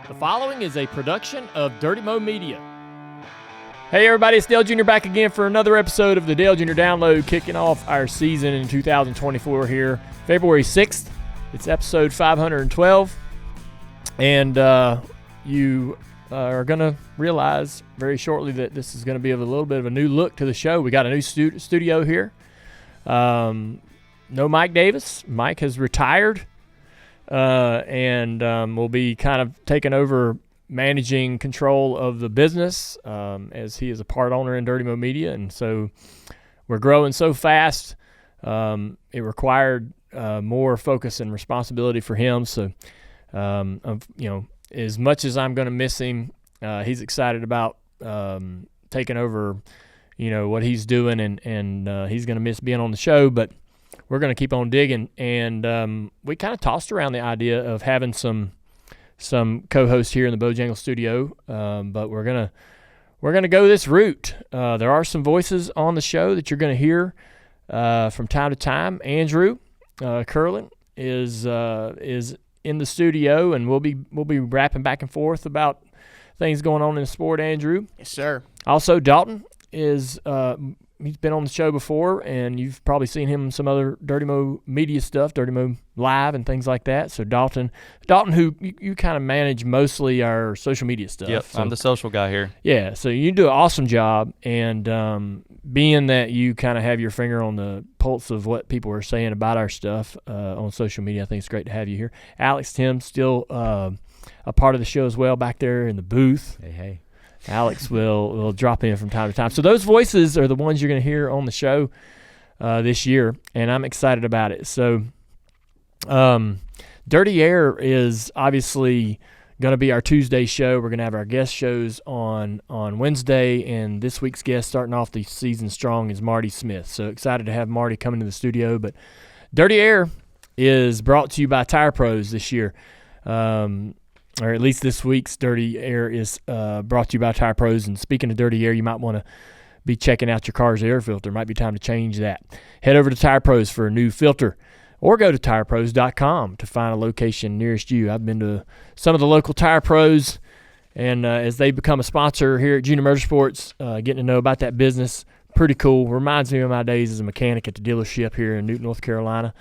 The following is a production of Dirty Mo Media. Hey everybody, it's Dale Jr. back again for another episode of the Dale Jr. Download, kicking off our season in 2024 here, February 6th. It's episode 512, and you are going to realize very shortly that this is going to be a little bit of a new look to the show. We got a new studio here. No Mike Davis. Mike has retired. And we'll be kind of taking over managing control of the business as he is a part owner in Dirty Mo Media. And so we're growing so fast, it required more focus and responsibility for him. So, as much as I'm going to miss him, he's excited about taking over, what he's doing, and he's going to miss being on the show, but we're going to keep on digging, and we kind of tossed around the idea of having some co-hosts here in the Bojangles studio, but we're gonna go this route. There are some voices on the show that you're going to hear from time to time. Andrew Curlin is in the studio, and we'll be rapping back and forth about things going on in the sport. Andrew, yes, sir. Also, Dalton is. He's been on the show before, and you've probably seen him in some other Dirty Mo Media stuff, Dirty Mo Live and things like that. So Dalton, who you kind of manage mostly our social media stuff. Yep, so, I'm the social guy here. Yeah, so you do an awesome job, and being that you kind of have your finger on the pulse of what people are saying about our stuff on social media, I think it's great to have you here. Alex Tim, still a part of the show as well, back there in the booth. Hey. Alex will drop in from time to time. So those voices are the ones you're going to hear on the show this year, and I'm excited about it. So Dirty Air is obviously going to be our Tuesday show. We're going to have our guest shows on Wednesday, and this week's guest starting off the season strong is Marty Smith. So excited to have Marty come into the studio. But Dirty Air is brought to you by Tire Pros this year. Or at least this week's Dirty Air is brought to you by Tire Pros. And speaking of Dirty Air, you might want to be checking out your car's air filter. Might be time to change that. Head over to Tire Pros for a new filter, or go to TirePros.com to find a location nearest you. I've been to some of the local Tire Pros, and as they become a sponsor here at Junior Motorsports, getting to know about that business, pretty cool. Reminds me of my days as a mechanic at the dealership here in Newton, North Carolina.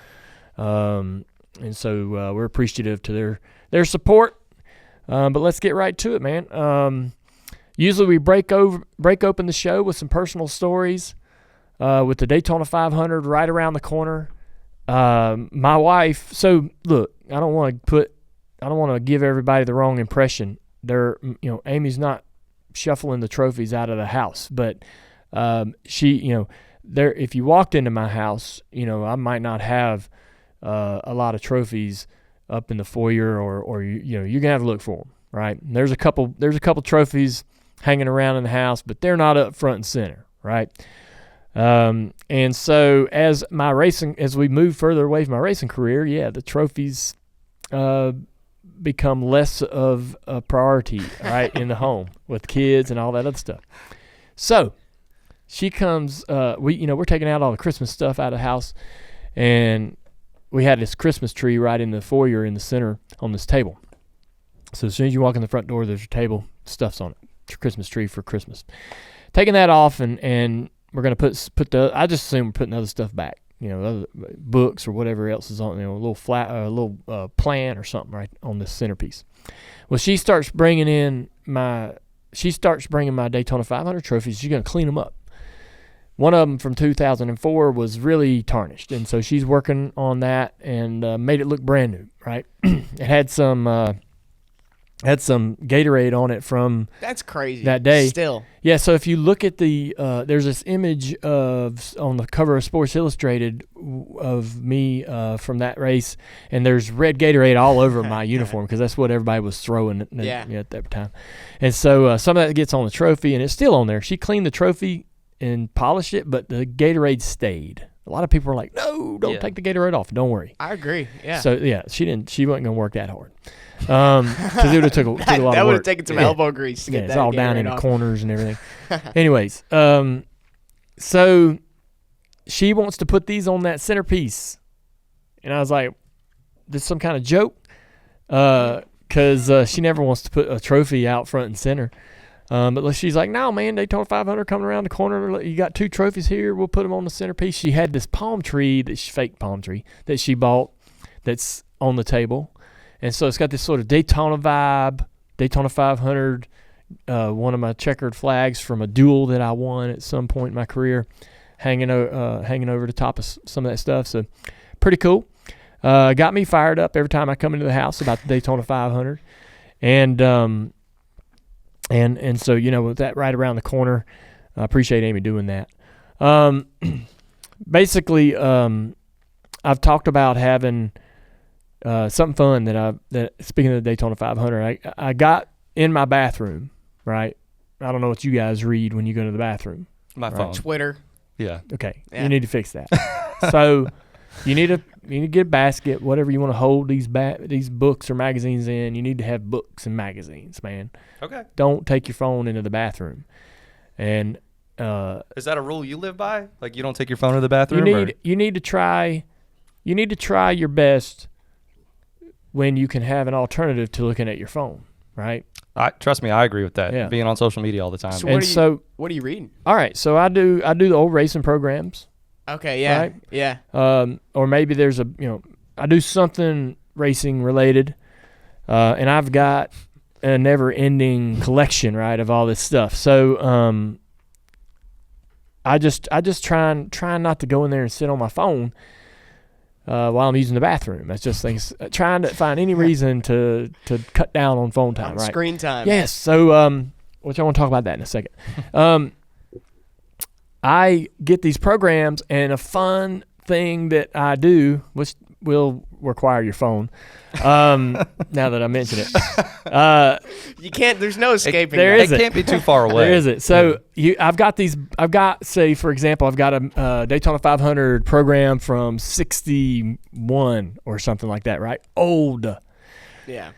And so we're appreciative to their support. But let's get right to it, man. Usually we break open the show with some personal stories. With the Daytona 500 right around the corner, my wife. So look, I don't want to give everybody the wrong impression. Amy's not shuffling the trophies out of the house, but she, if you walked into my house, I might not have a lot of trophies up in the foyer, or you're gonna have to look for them, right? And there's a couple trophies hanging around in the house, but they're not up front and center, right? And so as we move further away from my racing career, the trophies become less of a priority, right, in the home with kids and all that other stuff. So she comes, we're taking out all the Christmas stuff out of the house, and we had this Christmas tree right in the foyer in the center on this table. So as soon as you walk in the front door, there's a table, stuff's on it. It's a Christmas tree for Christmas. Taking that off, and we're going to put I just assume we're putting other stuff back, other books or whatever else is on, a little plant or something right on this centerpiece. Well, she starts bringing my Daytona 500 trophies. She's going to clean them up. One of them from 2004 was really tarnished, and so she's working on that and made it look brand new, right? It had some Gatorade on it from that's crazy that day. Still, yeah. So if you look at there's this image on the cover of Sports Illustrated of me from that race, and there's red Gatorade all over my uniform because that's what everybody was throwing at that time. And so some of that gets on the trophy, and it's still on there. She cleaned the trophy and polished it, but the Gatorade stayed. A lot of people were like, "No, don't take the Gatorade off. Don't worry." I agree. Yeah. So she wasn't gonna work that hard, because it would have took a lot of work. That would have taken some elbow grease to get that. It's all Gatorade down in the off. corners and everything. Anyways, so she wants to put these on that centerpiece, and I was like, "This is some kind of joke?" because she never wants to put a trophy out front and center. But she's like, no, man, Daytona 500 coming around the corner. You got 2 trophies here. We'll put them on the centerpiece. She had this fake palm tree that she bought that's on the table. And so it's got this sort of Daytona vibe, Daytona 500, one of my checkered flags from a duel that I won at some point in my career, hanging over the top of some of that stuff. So pretty cool. Got me fired up every time I come into the house about the Daytona 500. And so, with that right around the corner, I appreciate Amy doing that. Basically, I've talked about having something fun that speaking of the Daytona 500, I got in my bathroom, right? I don't know what you guys read when you go to the bathroom. My phone. Twitter. Yeah. Okay. Yeah. You need to fix that. So you need to get a basket, whatever you want to hold these books or magazines in. You need to have books and magazines, man. Okay. Don't take your phone into the bathroom. And is that a rule you live by? Like you don't take your phone to the bathroom? You need to try your best when you can have an alternative to looking at your phone, right? Trust me, I agree with that. Yeah. Being on social media all the time. So what are you reading? All right, so I do the old racing programs. Okay, yeah, right? Yeah. Or maybe there's I do something racing related, and I've got a never-ending collection, right, of all this stuff. So I just try not to go in there and sit on my phone while I'm using the bathroom. That's just things trying to find any reason to cut down on phone time, right? Screen time. Yes. So which I want to talk about that in a second. I get these programs, and a fun thing that I do, which will require your phone, now that I mention it. You can't, there's no escaping It can't be too far away. There isn't. So say, for example, I've got a Daytona 500 program from 61 or something like that, right? Old. Yeah.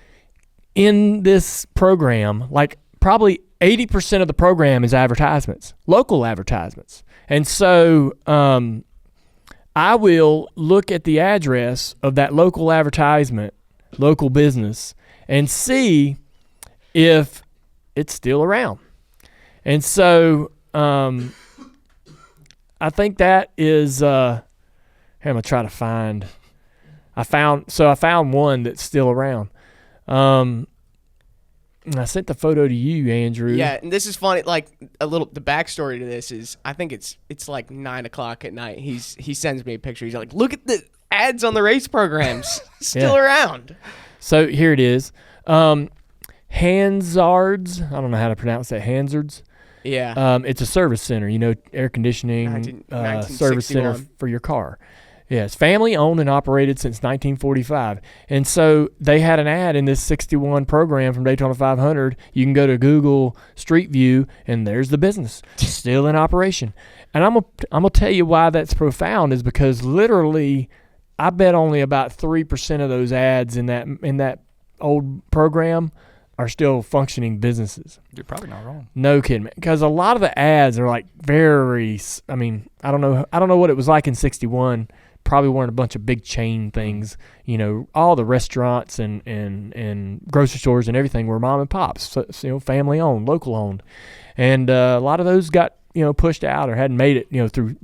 In this program, like probably 80% of the program is advertisements, local advertisements. And so I will look at the address of that local advertisement, local business, and see if it's still around. And so I think that is here I'm going to try to find. I found one that's still around. And I sent the photo to you, Andrew. Yeah, and this is funny. Like the backstory to this is, I think it's like 9:00 at night. He sends me a picture. He's like, look at the ads on the race programs, still around. So here it is, Hansard's. I don't know how to pronounce that. Hansard's. Yeah. It's a service center. Air conditioning service center for your car. Yes, family owned and operated since 1945. And so they had an ad in this 61 program from Daytona 500. You can go to Google Street View, and there's the business still in operation. And I'm gonna tell you why that's profound is because literally, I bet only about 3% of those ads in that old program are still functioning businesses. You're probably not wrong. No kidding, because a lot of the ads are like very. I mean, I don't know what it was like in 61. Probably weren't a bunch of big chain things. All the restaurants and grocery stores and everything were mom and pops, so, family owned, local owned, and a lot of those got pushed out or hadn't made it through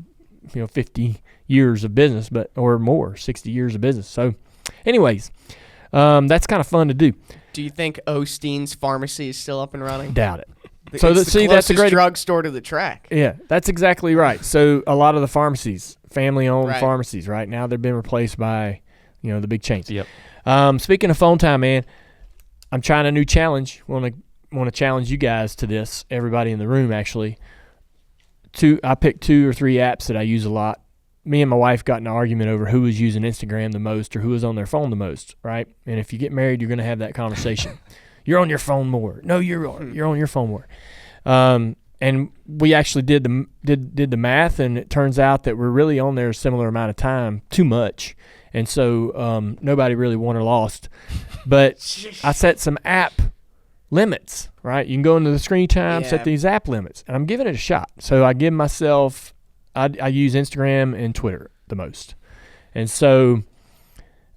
50 years of business, or more, 60 years of business. So, anyways, that's kind of fun to do. Do you think Osteen's Pharmacy is still up and running? Doubt it. So that's a great drugstore to the track. Yeah, that's exactly right. So a lot of the pharmacies, family-owned pharmacies, right now they've been replaced by, the big chains. Yep. Speaking of phone time, man, I'm trying a new challenge. Want to challenge you guys to this. Everybody in the room, actually. I picked 2 or 3 apps that I use a lot. Me and my wife got in an argument over who was using Instagram the most or who was on their phone the most, right? And if you get married, you're going to have that conversation. You're on your phone more. No, you're on your phone more. And we actually did the math, and it turns out that we're really on there a similar amount of time, too much. And so nobody really won or lost. But I set some app limits, right? You can go into the screen time, set these app limits, and I'm giving it a shot. So I give myself, I use Instagram and Twitter the most. And so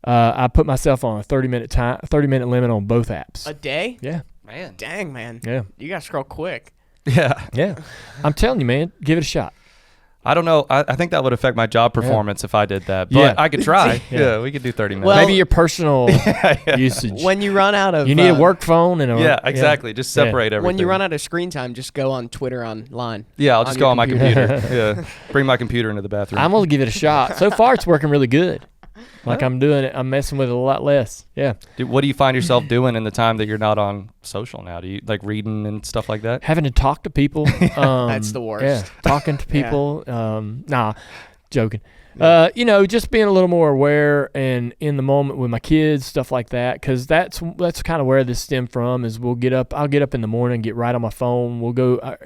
I put myself on a 30-minute limit on both apps. A day? Yeah. Man. Dang, man. Yeah. You got to scroll quick. Yeah. Yeah. I'm telling you, man, give it a shot. I don't know. I think that would affect my job performance if I did that. But Yeah. I could try. Yeah. Yeah, we could do 30 minutes. Well, Maybe your personal usage. When you run out of... You need a work phone and a yeah, exactly. Just separate everything. When you run out of screen time, just go on Twitter online. Yeah, I'll just go your on my computer. computer. Yeah. Bring my computer into the bathroom. I'm gonna give it a shot. So far, it's working really good. Like I'm doing it. I'm messing with it a lot less. Yeah. Dude, what do you find yourself doing in the time that you're not on social now? Do you like reading and stuff like that? Having to talk to people. That's the worst. Yeah. Talking to people. Nah, joking. Just being a little more aware and in the moment with my kids, stuff like that. Because that's kind of where this stemmed from. Is I'll get up in the morning, get right on my phone. We'll go.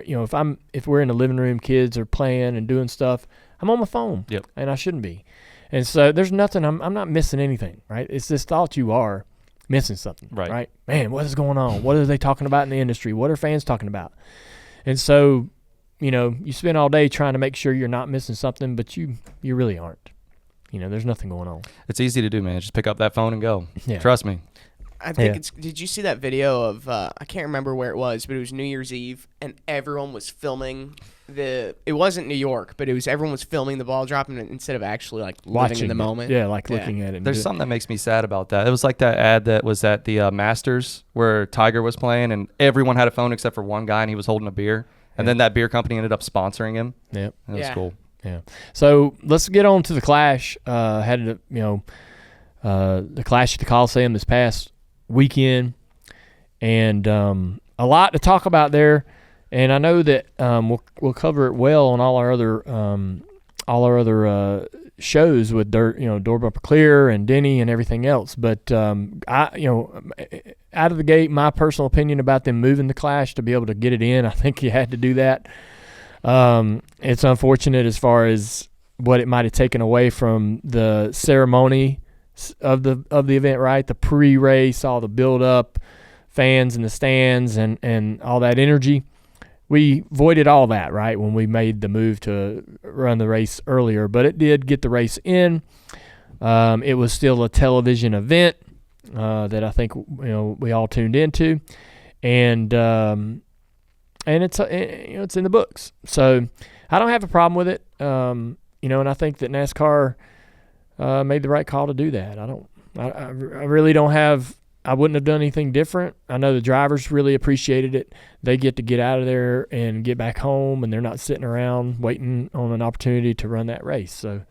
If we're in the living room, kids are playing and doing stuff, I'm on my phone. Yep. And I shouldn't be. And so there's nothing. I'm not missing anything. Right. It's this thought you are missing something. Right. Man, what is going on? What are they talking about in the industry? What are fans talking about? And so, you spend all day trying to make sure you're not missing something, but you really aren't. There's nothing going on. It's easy to do, man. Just pick up that phone and go. Yeah. Trust me. I think did you see that video of, I can't remember where it was, but it was New Year's Eve, and everyone was filming it wasn't New York, but everyone was filming the ball dropping instead of actually, like, living in the moment. Yeah, like looking at it. There's something that makes me sad about that. It was like that ad that was at the Masters where Tiger was playing, and everyone had a phone except for one guy, and he was holding a beer. And then that beer company ended up sponsoring him. Yep. That was cool. Yeah. So let's get on to the Clash. Had the Clash at the Coliseum this past weekend, and a lot to talk about there. And I know that we'll cover it well on all our other shows with Door Bumper Clear and Denny and everything else. But out of the gate, my personal opinion about them moving the Clash to be able to get it in, I think you had to do that. It's unfortunate as far as what it might have taken away from the ceremony of the event, right? The pre-race, all the build-up, fans in the stands, and all that energy. We voided all that, right, when we made the move to run the race earlier. But it did get the race in. It was still a television event that I think we all tuned into, and it's it's in the books. So I don't have a problem with it. And I think that NASCAR made the right call to do that. I really don't have. I wouldn't have done anything different. I know the drivers really appreciated it. They get to get out of there and get back home, and they're not sitting around waiting on an opportunity to run that race. So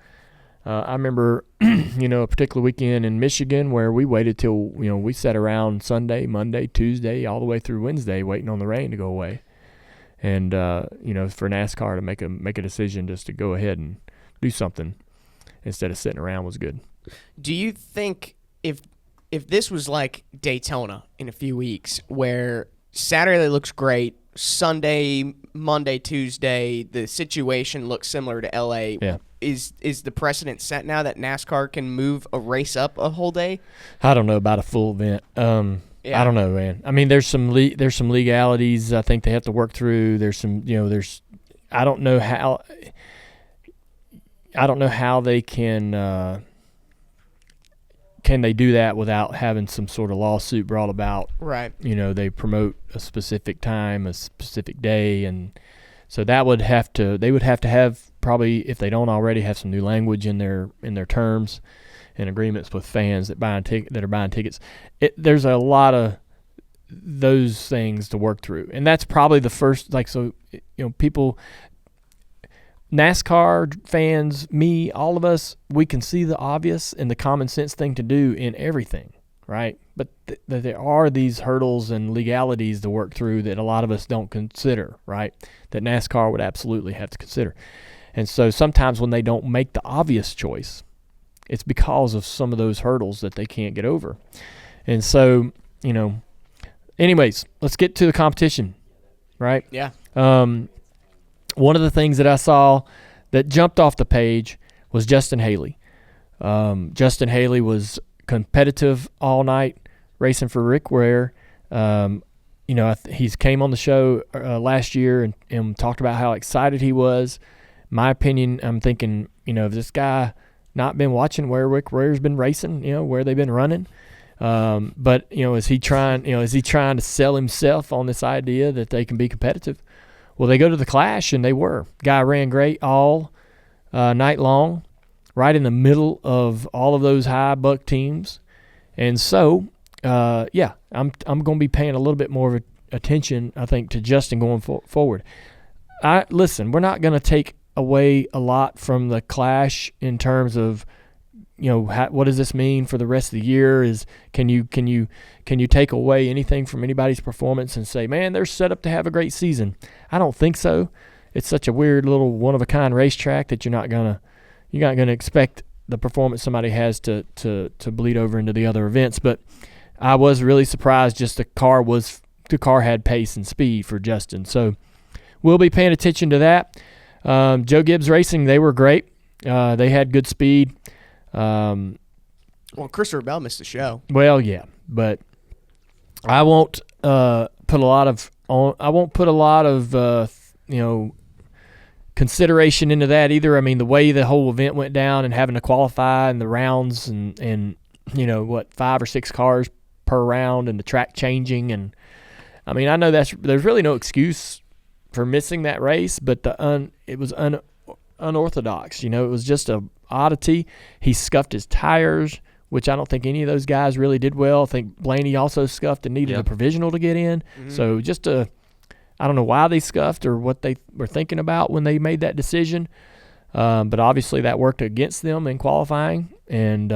I remember, a particular weekend in Michigan where we waited till, we sat around Sunday, Monday, Tuesday, all the way through Wednesday waiting on the rain to go away. And, for NASCAR to make a decision just to go ahead and do something instead of sitting around was good. Do you think if this was like Daytona in a few weeks, where Saturday looks great, Sunday, Monday, Tuesday, the situation looks similar to LA, is the precedent set now that NASCAR can move a race up a whole day? I don't know about a full event. I don't know, man. I mean, there's some legalities I think they have to work through. There's some, I don't know how they can they do that without having some sort of lawsuit brought about? Right. They promote a specific time, a specific day, and so they would have to have probably, if they don't already, have some new language in their terms and agreements with fans that are buying tickets. There's a lot of those things to work through, and that's probably the first. People. NASCAR fans, me, all of us, we can see the obvious and the common sense thing to do in everything, right? But there are these hurdles and legalities to work through that a lot of us don't consider, right? That NASCAR would absolutely have to consider. And so sometimes when they don't make the obvious choice, it's because of some of those hurdles that they can't get over. And so, anyways, let's get to the competition, right? Yeah. One of the things that I saw that jumped off the page was Justin Haley. Justin Haley was competitive all night, racing for Rick Ware. He's came on the show last year and talked about how excited he was. My opinion, I'm thinking, if this guy not been watching where Rick Ware's been racing, where they've been running. But is he trying to sell himself on this idea that they can be competitive? Well, they go to the Clash, and they were. Guy ran great all night long, right in the middle of all of those high buck teams. And so, I'm going to be paying a little bit more of attention, I think, to Justin going forward. Listen, we're not going to take away a lot from the Clash in terms of, what does this mean for the rest of the year? Can you take away anything from anybody's performance and say, man, they're set up to have a great season? I don't think so. It's such a weird little one-of-a-kind racetrack that you're not gonna expect the performance somebody has to bleed over into the other events. But I was really surprised. Just the car had pace and speed for Justin. So we'll be paying attention to that. Joe Gibbs Racing, they were great. They had good speed. Well, Christopher Bell missed the show. Well, yeah, but I won't put a lot of consideration into that either. I mean, the way the whole event went down and having to qualify and the rounds and 5 or 6 cars per round and the track changing, and I mean, I know there's really no excuse for missing that race, but it was unorthodox. It was just a oddity. He scuffed his tires, which I don't think any of those guys really did well. I think Blaney also scuffed and needed a provisional to get in. Mm-hmm. So I don't know why they scuffed or what they were thinking about when they made that decision. But obviously that worked against them in qualifying, and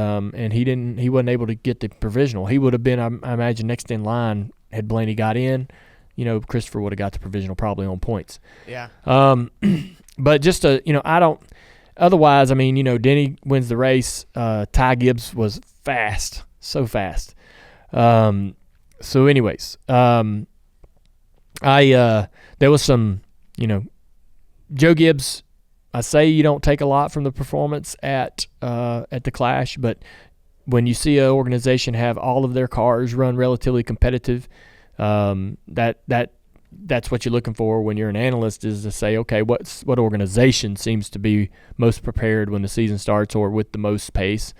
he wasn't able to get the provisional. He would have been, I imagine, next in line had Blaney got in. Christopher would have got the provisional probably on points. Yeah. But just I don't. Otherwise, I mean, Denny wins the race. Ty Gibbs was fast, so fast. So, anyways, there was some, Joe Gibbs. I say you don't take a lot from the performance at the Clash, but when you see an organization have all of their cars run relatively competitive, that's what you're looking for when you're an analyst, is to say, okay, what organization seems to be most prepared when the season starts or with the most pace.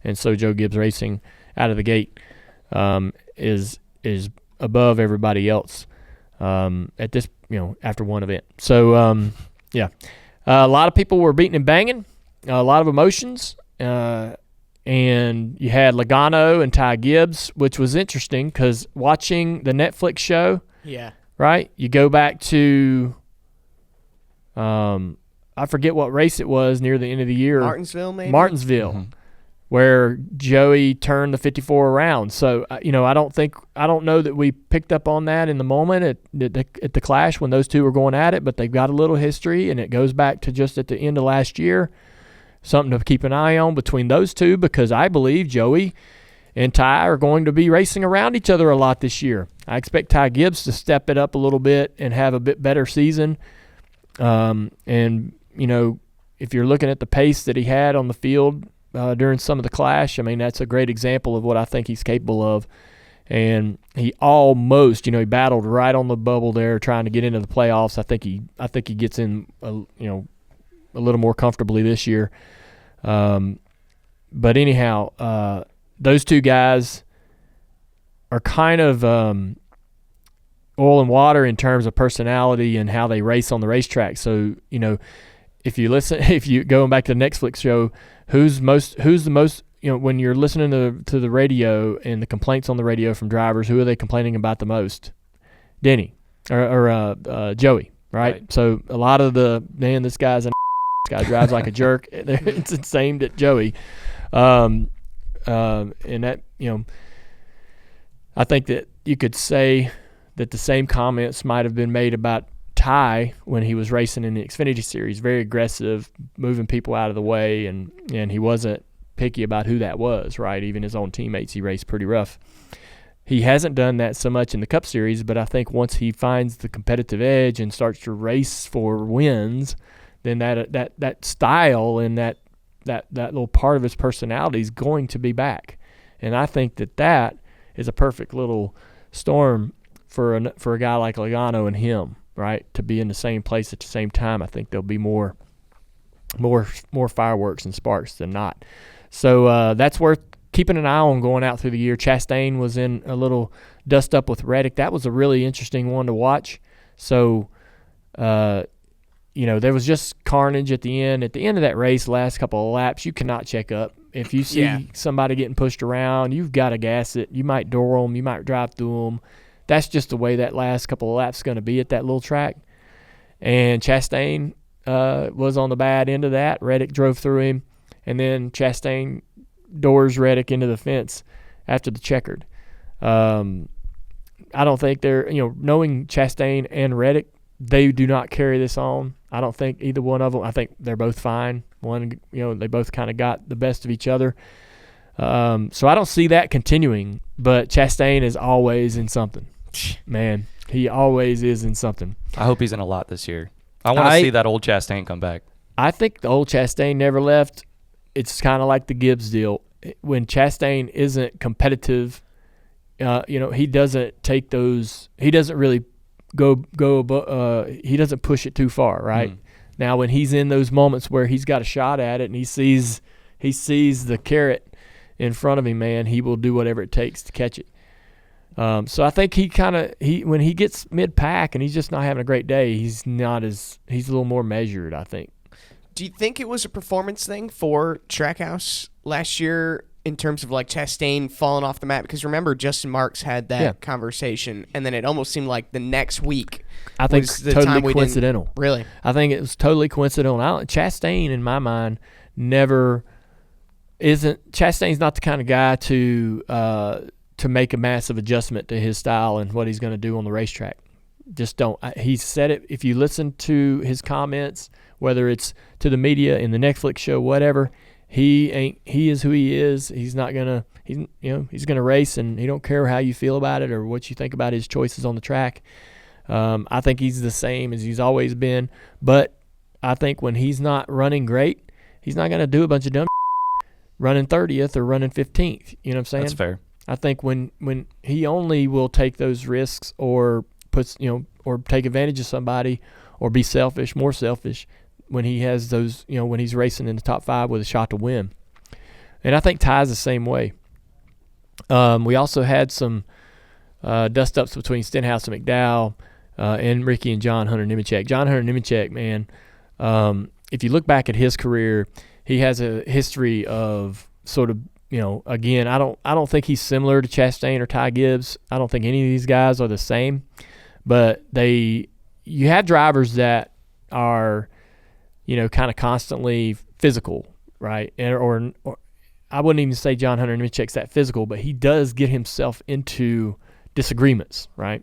And so Joe Gibbs Racing out of the gate is above everybody else at this, after one event. So a lot of people were beating and banging, a lot of emotions, and you had Logano and Ty Gibbs, which was interesting because watching the Netflix show. Yeah. Right? You go back to, I forget what race it was near the end of the year. Martinsville, maybe? Martinsville, where Joey turned the 54 around. So, I don't know that we picked up on that in the moment at the Clash when those two were going at it, but they've got a little history, and it goes back to just at the end of last year. Something to keep an eye on between those two, because I believe Joey and Ty are going to be racing around each other a lot this year. I expect Ty Gibbs to step it up a little bit and have a bit better season. And, if you're looking at the pace that he had on the field during some of the Clash, I mean, that's a great example of what I think he's capable of. And he almost, he battled right on the bubble there trying to get into the playoffs. I think he gets in, a little more comfortably this year. But anyhow, those two guys are kind of oil and water in terms of personality and how they race on the racetrack. So, if you going back to the Netflix show, who's the most, when you're listening to the radio and the complaints on the radio from drivers, who are they complaining about the most? Denny or Joey, right? So a lot of this guy's this guy drives like a jerk. It's aimed at Joey. And that, I think that you could say that the same comments might have been made about Ty when he was racing in the Xfinity Series. Very aggressive, moving people out of the way, and he wasn't picky about who that was, right? Even his own teammates, he raced pretty rough. He hasn't done that so much in the Cup Series, but I think once he finds the competitive edge and starts to race for wins, then that style and that little part of his personality is going to be back. And I think that is a perfect little storm for a guy like Logano and him, right, to be in the same place at the same time. I think there'll be more more fireworks and sparks than not. So that's worth keeping an eye on going out through the year. Chastain was in a little dust up with Reddick. That was a really interesting one to watch. So, there was just carnage at the end. At the end of that race, last couple of laps, you cannot check up. If you see somebody getting pushed around, you've got to gas it. You might door them. You might drive through them. That's just the way that last couple of laps is going to be at that little track. And Chastain was on the bad end of that. Reddick drove through him, and then Chastain doors Reddick into the fence after the checkered. I don't think they're, knowing Chastain and Reddick, they do not carry this on. I don't think either one of them. I think they're both fine. One, they both kind of got the best of each other. So I don't see that continuing, but Chastain is always in something. Man, he always is in something. I hope he's in a lot this year. I want to see that old Chastain come back. I think the old Chastain never left. It's kind of like the Gibbs deal. When Chastain isn't competitive, he doesn't take those. He doesn't really go. He doesn't push it too far, right? Now, when he's in those moments where he's got a shot at it and he sees the carrot in front of him, man, he will do whatever it takes to catch it. So I think when he gets mid-pack and he's just not having a great day, he's a little more measured, I think. Do you think it was a performance thing for Trackhouse last year in terms of like Chastain falling off the map? Because remember, Justin Marks had that conversation, and then it almost seemed like the next week I think was the totally time we coincidental. didn't. Really? I think it was totally coincidental. Chastain, in my mind, Chastain's not the kind of guy to make a massive adjustment to his style and what he's going to do on the racetrack. Just don't. He said it. If you listen to his comments, whether it's to the media, in the Netflix show, whatever, he is who he is. He's not gonna. He's gonna race, and he don't care how you feel about it or what you think about his choices on the track. I think he's the same as he's always been. But I think when he's not running great, he's not gonna do a bunch of dumb running 30th or running 15th. You know what I'm saying? That's fair. I think when he only will take those risks or or take advantage of somebody or be more selfish when he has those, when he's racing in the top 5 with a shot to win. And I think Ty's the same way. We also had some dust-ups between Stenhouse and McDowell and Ricky and John Hunter Nemechek. John Hunter Nemechek, man, if you look back at his career, he has a history of sort of, again, I don't think he's similar to Chastain or Ty Gibbs. I don't think any of these guys are the same. But you have drivers that are, kind of constantly physical, right? Or I wouldn't even say John Hunter Nemechek's that physical, but he does get himself into disagreements, right?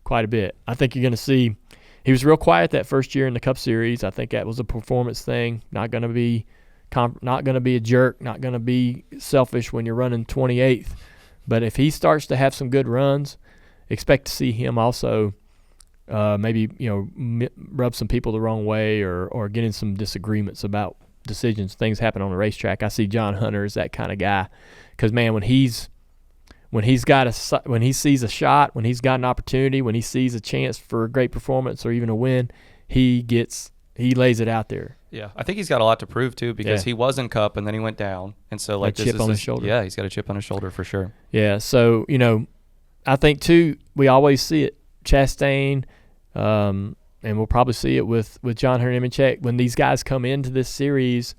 Quite a bit. I think you're going to see he was real quiet that first year in the Cup Series. I think that was a performance thing. Not going to be a jerk. Not going to be selfish when you're running 28th. But if he starts to have some good runs, expect to see him also maybe rub some people the wrong way or get in some disagreements about decisions, things happen on the racetrack. I see John Hunter as that kind of guy because, man, when he sees a shot, when he's got an opportunity, when he sees a chance for a great performance or even a win, he lays it out there. Yeah, I think he's got a lot to prove too because he was in Cup and then he went down, and so like chip on his shoulder. Yeah, he's got a chip on his shoulder for sure. Yeah, so I think too we always see it Chastain, and we'll probably see it with John Hunter Nemechek when these guys come into this series.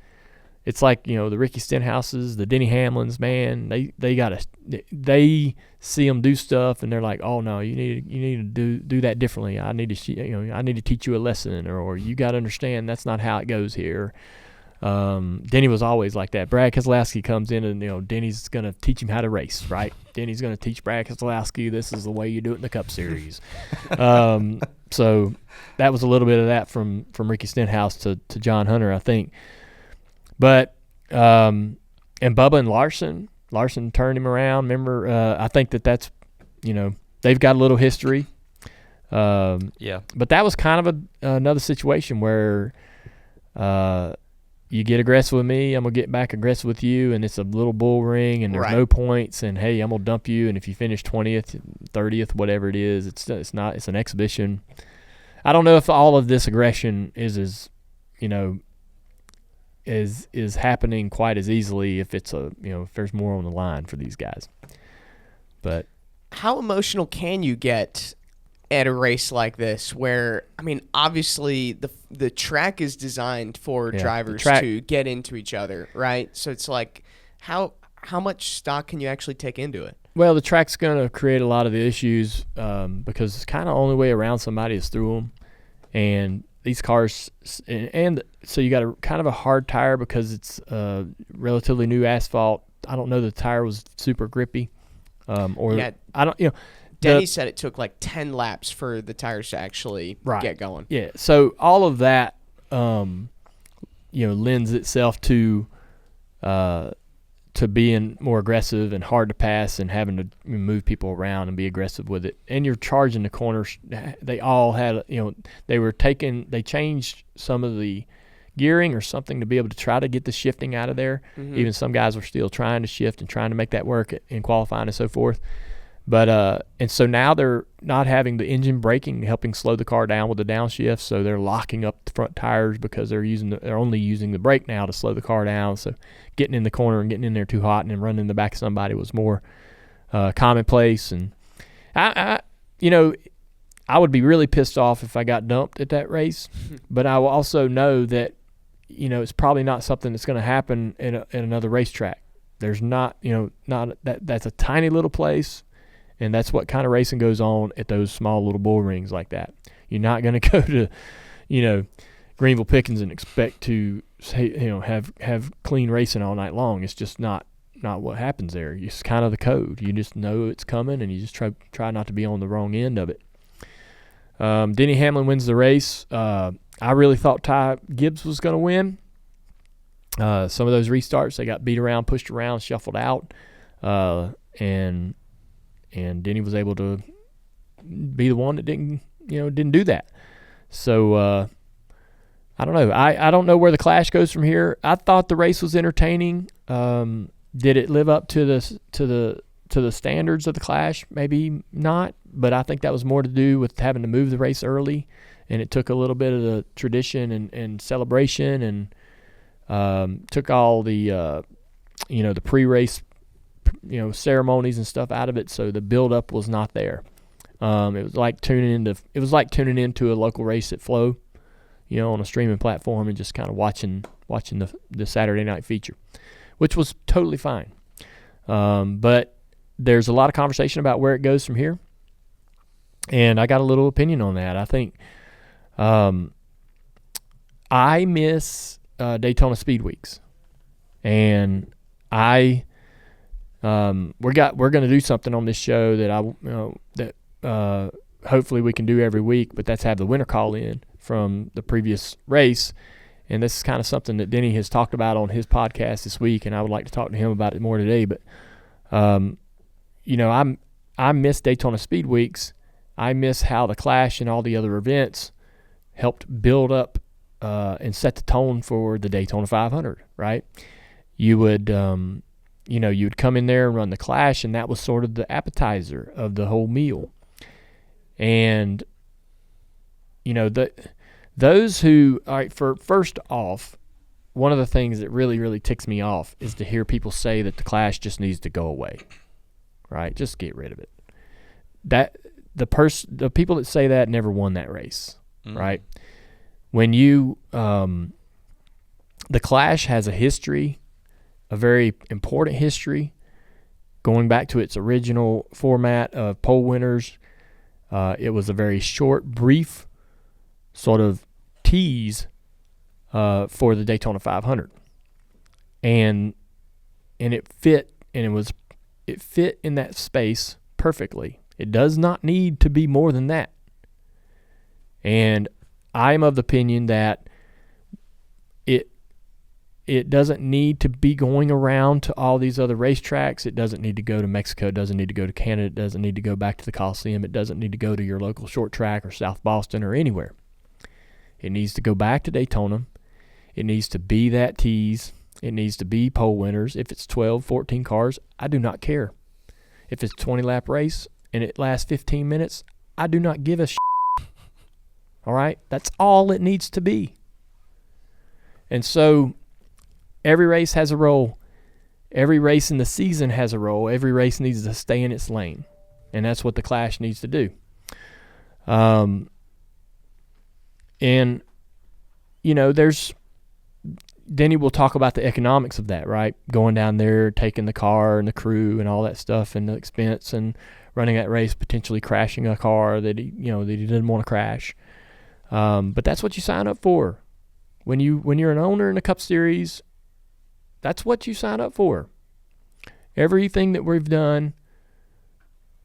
It's like the Ricky Stenhouses, the Denny Hamlins, man. They see them do stuff and they're like, oh no, you need to do that differently. I need to teach you a lesson, or you got to understand that's not how it goes here. Denny was always like that. Brad Keselowski comes in and Denny's going to teach him how to race, right? Denny's going to teach Brad Keselowski this is the way you do it in the Cup Series. So that was a little bit of that from Ricky Stenhouse to John Hunter, I think. But and Bubba and Larson turned him around. Remember, I think that's they've got a little history. Yeah. But that was kind of another situation where you get aggressive with me, I'm gonna get back aggressive with you, and it's a little bull ring, and there's no points, and hey, I'm gonna dump you, and if you finish 20th, 30th, whatever it is, it's an exhibition. I don't know if all of this aggression is as is happening quite as easily if it's if there's more on the line for these guys. But how emotional can you get at a race like this where, I mean, obviously the track is designed for drivers to get into each other, right? So it's like, how much stock can you actually take into it? Well, the track's going to create a lot of the issues because it's kind of the only way around somebody is through them. And these cars, and so you got a kind of a hard tire because it's relatively new asphalt. I don't know the tire was super grippy. I don't, Denny said it took like 10 laps for the tires to actually get going. Yeah, so all of that, lends itself to being more aggressive and hard to pass and having to move people around and be aggressive with it. And you're charging the corners. They all had, they changed some of the gearing or something to be able to try to get the shifting out of there. Mm-hmm. Even some guys were still trying to shift and trying to make that work in qualifying and so forth. But and so now they're not having the engine braking, helping slow the car down with the downshift. So they're locking up the front tires because they're only using the brake now to slow the car down. So getting in the corner and getting in there too hot and then running in the back of somebody was more commonplace. And I would be really pissed off if I got dumped at that race. But I will also know that it's probably not something that's going to happen at another racetrack. There's not that's a tiny little place. And that's what kind of racing goes on at those small little bull rings like that. You're not going to go to, Greenville Pickens and expect to, have clean racing all night long. It's just not what happens there. It's kind of the code. You just know it's coming, and you just try not to be on the wrong end of it. Denny Hamlin wins the race. I really thought Ty Gibbs was going to win. Some of those restarts, they got beat around, pushed around, shuffled out, and Denny was able to be the one that didn't do that. So I don't know. I don't know where the clash goes from here. I thought the race was entertaining. Did it live up to the standards of the clash? Maybe not, but I think that was more to do with having to move the race early, and it took a little bit of the tradition and celebration, and took all the the pre-race ceremonies and stuff out of it, so the build-up was not there. It was like tuning into a local race at Flow, on a streaming platform and just kind of watching the Saturday night feature, which was totally fine. But there's a lot of conversation about where it goes from here, and I got a little opinion on that. I think I miss Daytona Speedweeks, and we're going to do something on this show that hopefully we can do every week, but that's have the winner call in from the previous race. And this is kind of something that Denny has talked about on his podcast this week, and I would like to talk to him about it more today. But I miss Daytona Speedweeks. I miss how the Clash and all the other events helped build up and set the tone for the Daytona 500, right? You would you'd come in there and run the Clash, and that was sort of the appetizer of the whole meal. And, those who, all right, first off, one of the things that really, really ticks me off is to hear people say that the Clash just needs to go away, right? Just get rid of it. The people that say that never won that race, right? When the Clash has a history, a very important history, going back to its original format of pole winners. It was a very short, brief sort of tease for the Daytona 500, and it fit, and it fit in that space perfectly. It does not need to be more than that. And I'm of the opinion that it doesn't need to be going around to all these other racetracks. It doesn't need to go to Mexico. It doesn't need to go to Canada. It doesn't need to go back to the Coliseum. It doesn't need to go to your local short track or South Boston or anywhere. It needs to go back to Daytona. It needs to be that tease. It needs to be pole winners. If it's 12, 14 cars, I do not care. If it's a 20-lap race and it lasts 15 minutes, I do not give a shit. All right? That's all it needs to be. And so every race has a role. Every race in the season has a role. Every race needs to stay in its lane, and that's what the Clash needs to do. And there's Denny will talk about the economics of that, right? Going down there, taking the car and the crew and all that stuff, and the expense, and running that race, potentially crashing a car that he didn't want to crash. But that's what you sign up for. When you're an owner in the Cup Series, that's what you sign up for. Everything that we've done,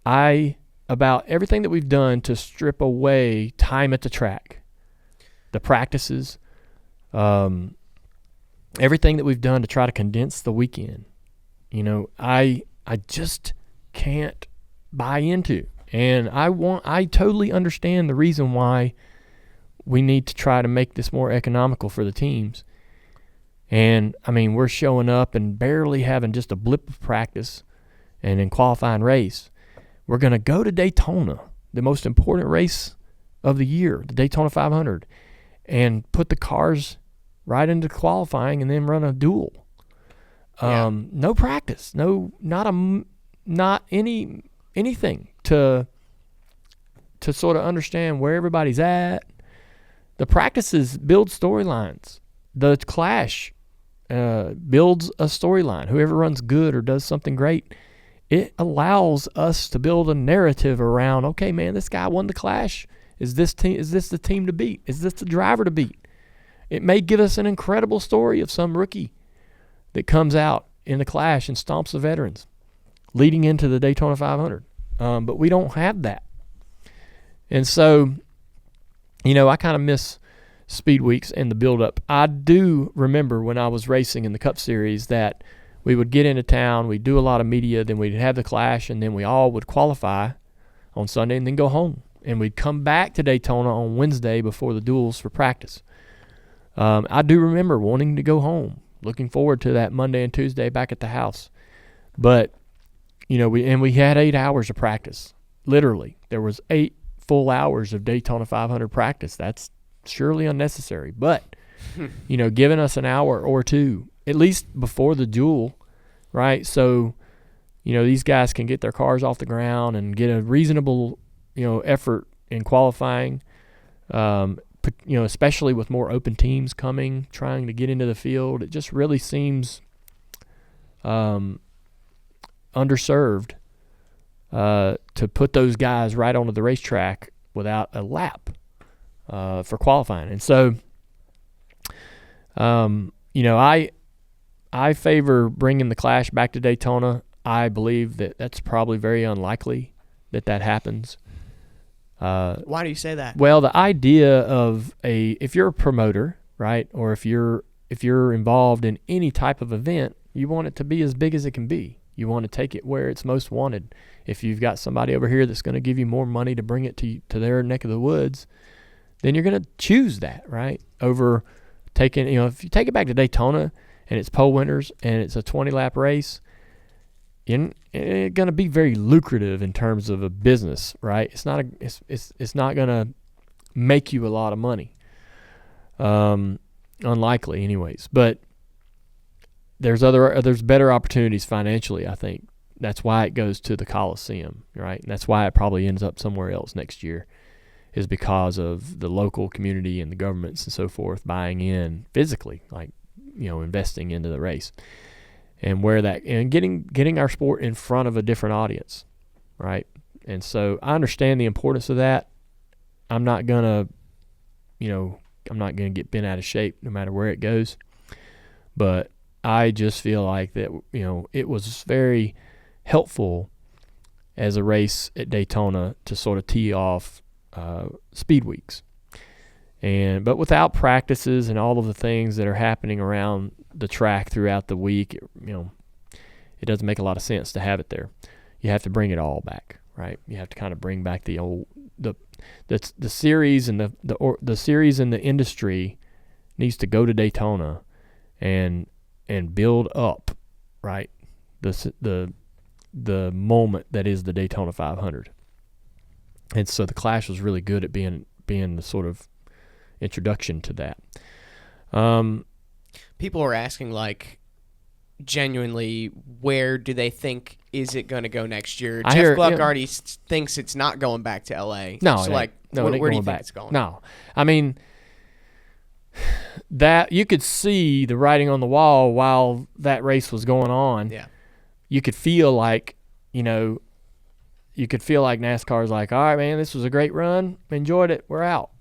about everything that we've done to strip away time at the track, the practices, everything that we've done to try to condense the weekend, I just can't buy into. And I totally understand the reason why we need to try to make this more economical for the teams. And, we're showing up and barely having just a blip of practice and in qualifying race. We're going to go to Daytona, the most important race of the year, the Daytona 500, and put the cars right into qualifying and then run a duel. No practice, not anything to sort of understand where everybody's at. The practices build storylines. The Clash builds a storyline. Whoever runs good or does something great, it allows us to build a narrative around, okay, man, this guy won the Clash. Is this the team to beat? Is this the driver to beat? It may give us an incredible story of some rookie that comes out in the Clash and stomps the veterans leading into the Daytona 500. But we don't have that. And so, I kind of miss Speedweeks and the build-up. I do remember when I was racing in the Cup Series that we would get into town, we'd do a lot of media, then we'd have the Clash, and then we all would qualify on Sunday and then go home. And we'd come back to Daytona on Wednesday before the duels for practice. I do remember wanting to go home, looking forward to that Monday and Tuesday back at the house. But, we had 8 hours of practice. Literally, there was 8 full hours of Daytona 500 practice. That's surely unnecessary. But, giving us an hour or two, at least before the duel, right? So, these guys can get their cars off the ground and get a reasonable, effort in qualifying, especially with more open teams coming, trying to get into the field. It just really seems underserved to put those guys right onto the racetrack without a lap for qualifying. And so, I favor bringing the Clash back to Daytona. I believe that that's probably very unlikely that happens. Why do you say that? Well, the idea of if you're a promoter, right, or if you're involved in any type of event, you want it to be as big as it can be. You want to take it where it's most wanted. If you've got somebody over here that's going to give you more money to bring it to their neck of the woods, then you're going to choose that, right, over taking, if you take it back to Daytona and it's pole winners and it's a 20-lap race, it's going to be very lucrative in terms of a business, right? It's not going to make you a lot of money, unlikely, anyways. But there's better opportunities financially. I think that's why it goes to the Coliseum, right? And that's why it probably ends up somewhere else next year, is because of the local community and the governments and so forth buying in physically, like investing into the race. And getting our sport in front of a different audience, right? And so I understand the importance of that. I'm not gonna get bent out of shape no matter where it goes. But I just feel like that, it was very helpful as a race at Daytona to sort of tee off Speedweeks. But without practices and all of the things that are happening around the track throughout the week, it doesn't make a lot of sense to have it there. You have to bring it all back, right? You have to kind of bring back the old the series, and the series in the industry needs to go to Daytona and build up, right? The moment that is the Daytona 500. And so the Clash was really good at being the sort of introduction to that. People are asking, like, genuinely, where do they think is it going to go next year? Jeff Gluck already thinks it's not going back to L.A. No, so, like, no, where do you think back. it's going? No. I mean, that you could see the writing on the wall while that race was going on. Yeah. You could feel like, NASCAR's like, all right, man, this was a great run. Enjoyed it. We're out,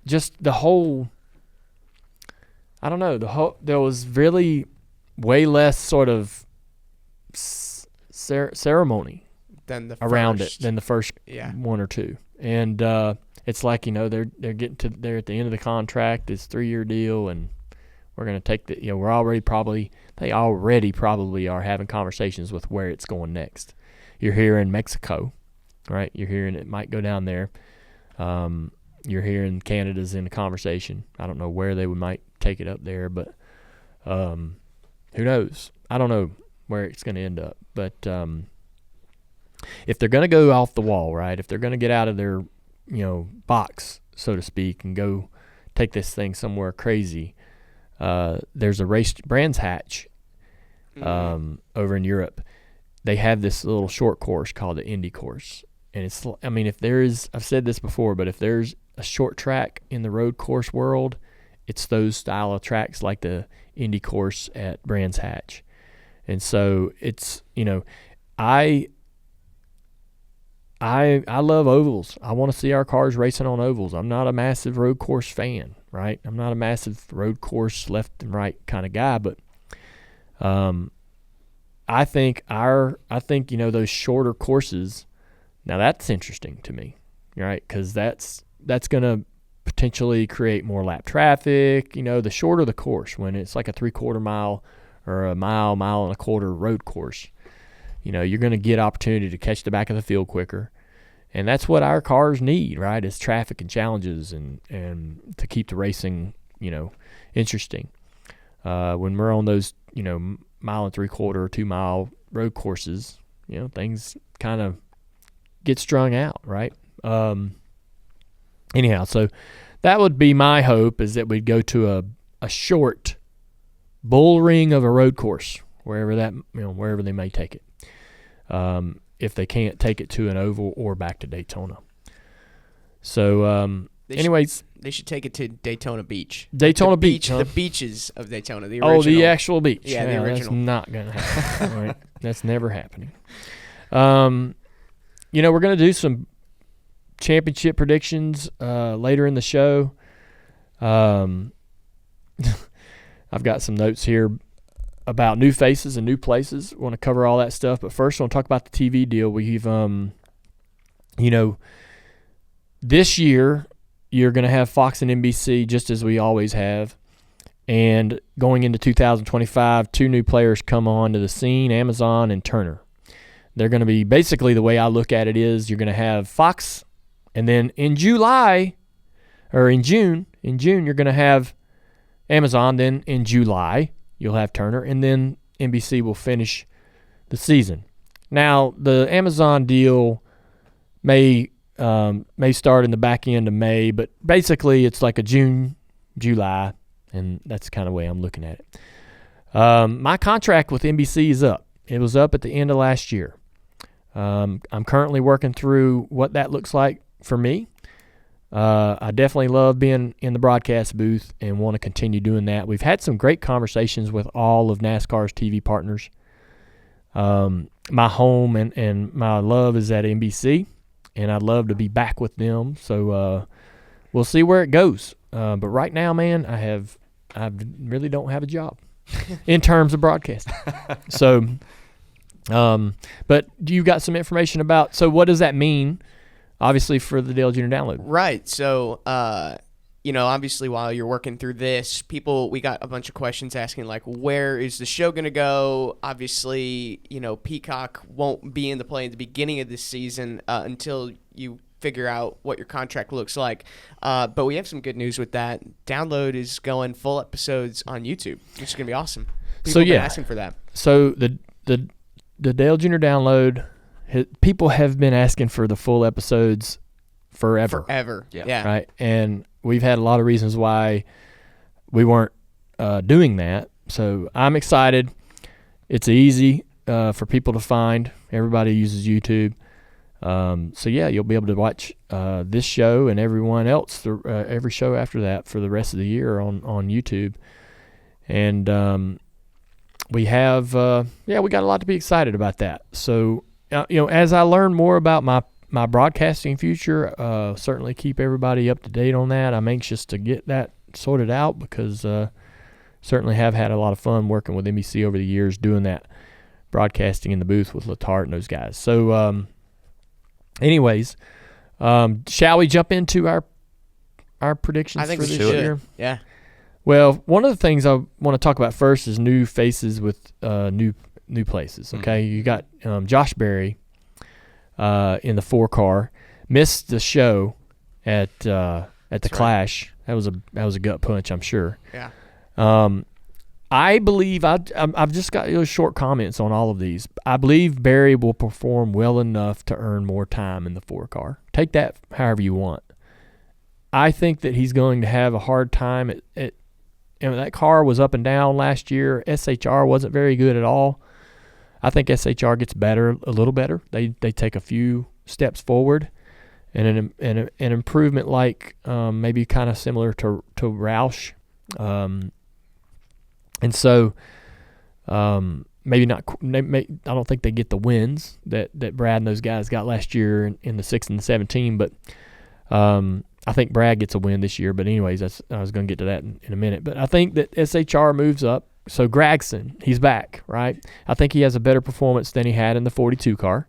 Just the whole, I don't know, there was really way less sort of ceremony around it than the first one or two. And it's like, they're they're at the end of the contract. It's a 3-year deal, and we're going to take they already probably are having conversations with where it's going next. You're here in Mexico, right? You're hearing it might go down there. You're hearing Canada's in the conversation. I don't know where they might take it up there, but who knows? I don't know where it's going to end up. But if they're going to go off the wall, right? If they're going to get out of their, box, so to speak, and go take this thing somewhere crazy, there's a race, Brands Hatch, over in Europe. They have this little short course called the Indy course. And it's, if there is, I've said this before, but if there's a short track in the road course world, it's those style of tracks like the Indy course at Brands Hatch. And so it's, I love ovals. I want to see our cars racing on ovals. I'm not a massive road course fan, right? I'm not a massive road course left and right kind of guy, but I think those shorter courses, now that's interesting to me, right? Because that's going to potentially create more lap traffic. The shorter the course, when it's like a 3/4 mile or a mile and a quarter road course, you're going to get opportunity to catch the back of the field quicker. And that's what our cars need, right, is traffic and challenges and to keep the racing, interesting. When we're on those, 1 3/4 or 2 mile road courses, things kind of get strung out, right? Anyhow, so that would be my hope, is that we'd go to a short bull ring of a road course, wherever they may take it. If they can't take it to an oval or back to Daytona. So, they should take it to Daytona Beach. Daytona Beach, the beaches of Daytona, the original. Oh, the actual beach. Yeah, the original. That's not going to happen. Right? That's never happening. We're going to do some championship predictions later in the show. I've got some notes here about new faces and new places. Want to cover all that stuff, but first I want to talk about the TV deal. We've, this year you're going to have Fox and NBC just as we always have, and going into 2025, 2 new players come on to the scene: Amazon and Turner. They're going to be, basically the way I look at it is, you're going to have Fox, and then in June, you're going to have Amazon. Then in July, you'll have Turner, and then NBC will finish the season. Now, the Amazon deal may start in the back end of May, but basically it's like a June, July, and that's kind of the way I'm looking at it. My contract with NBC is up. It was up at the end of last year. I'm currently working through what that looks like for me. I definitely love being in the broadcast booth and want to continue doing that. We've had some great conversations with all of NASCAR's TV partners. My home and my love is at NBC, and I'd love to be back with them. So we'll see where it goes. But right now, man, I really don't have a job in terms of broadcasting. So, but you got some information about, so what does that mean, obviously, for the Dale Jr. Download? Right. So, obviously while you're working through this, we got a bunch of questions asking, like, where is the show going to go? Obviously, Peacock won't be in the play at the beginning of this season until you figure out what your contract looks like. But we have some good news with that. Download is going full episodes on YouTube, which is going to be awesome. People have been asking for that. So the Dale Jr. Download, people have been asking for the full episodes forever. Yeah. Right. And we've had a lot of reasons why we weren't doing that. So I'm excited. It's easy for people to find. Everybody uses YouTube. So yeah, you'll be able to watch this show and everyone else, every show after that for the rest of the year on YouTube. And we have, we got a lot to be excited about that. So, as I learn more about my broadcasting future, certainly keep everybody up to date on that. I'm anxious to get that sorted out because certainly have had a lot of fun working with NBC over the years doing that broadcasting in the booth with Letarte and those guys. So, anyways, shall we jump into our predictions for this year? Yeah. Well, one of the things I want to talk about first is new faces with new places. Okay, you got Josh Berry in the 4-car, missed the show at the Clash. That was a gut punch, I'm sure. Yeah. I believe I've just got short comments on all of these. I believe Berry will perform well enough to earn more time in the 4-car. Take that however you want. I think that he's going to have a hard time at that car was up and down last year. SHR wasn't very good at all. I think SHR gets better, a little better. They take a few steps forward, and an improvement like maybe kind of similar to Roush. And so maybe not. I don't think they get the wins that Brad and those guys got last year in the 6 and the 17, but I think Brad gets a win this year. But anyways, I was going to get to that in a minute. But I think that SHR moves up. So Gragson, he's back, right? I think he has a better performance than he had in the 42 car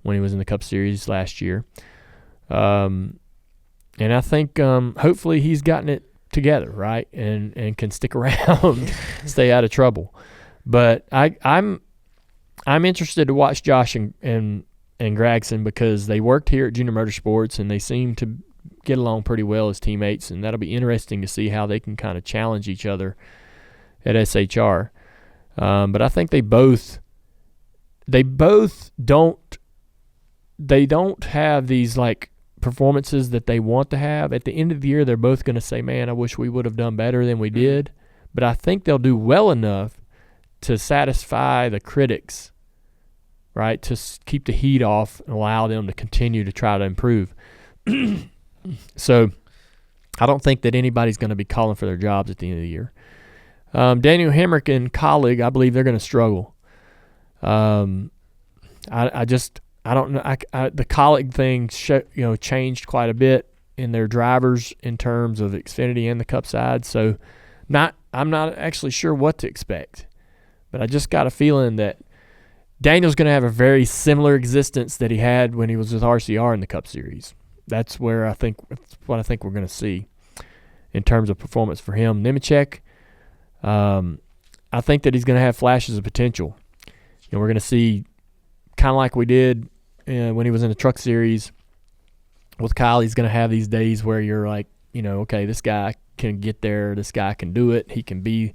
when he was in the Cup Series last year. And I think hopefully he's gotten it together, right, and can stick around, stay out of trouble. But I'm interested to watch Josh and Gragson because they worked here at Junior Motorsports and they seem to get along pretty well as teammates, and that'll be interesting to see how they can kind of challenge each other at SHR. But I think they both don't have these like performances that they want to have. At the end of the year, they're both going to say, man, I wish we would have done better than we did. But I think they'll do well enough to satisfy the critics, right, to keep the heat off and allow them to continue to try to improve. So I don't think that anybody's going to be calling for their jobs at the end of the year. Daniel Hemrick and Colleague, I believe they're going to struggle. I don't know. The Colleague thing, changed quite a bit in their drivers in terms of Xfinity and the Cup side. So, I'm not actually sure what to expect, but I just got a feeling that Daniel's going to have a very similar existence that he had when he was with RCR in the Cup Series. That's what I think we're going to see in terms of performance for him. Nemechek, I think that he's going to have flashes of potential. We're going to see kind of like we did when he was in the Truck Series with Kyle. He's going to have these days where you're like, okay, this guy can get there. This guy can do it. He can be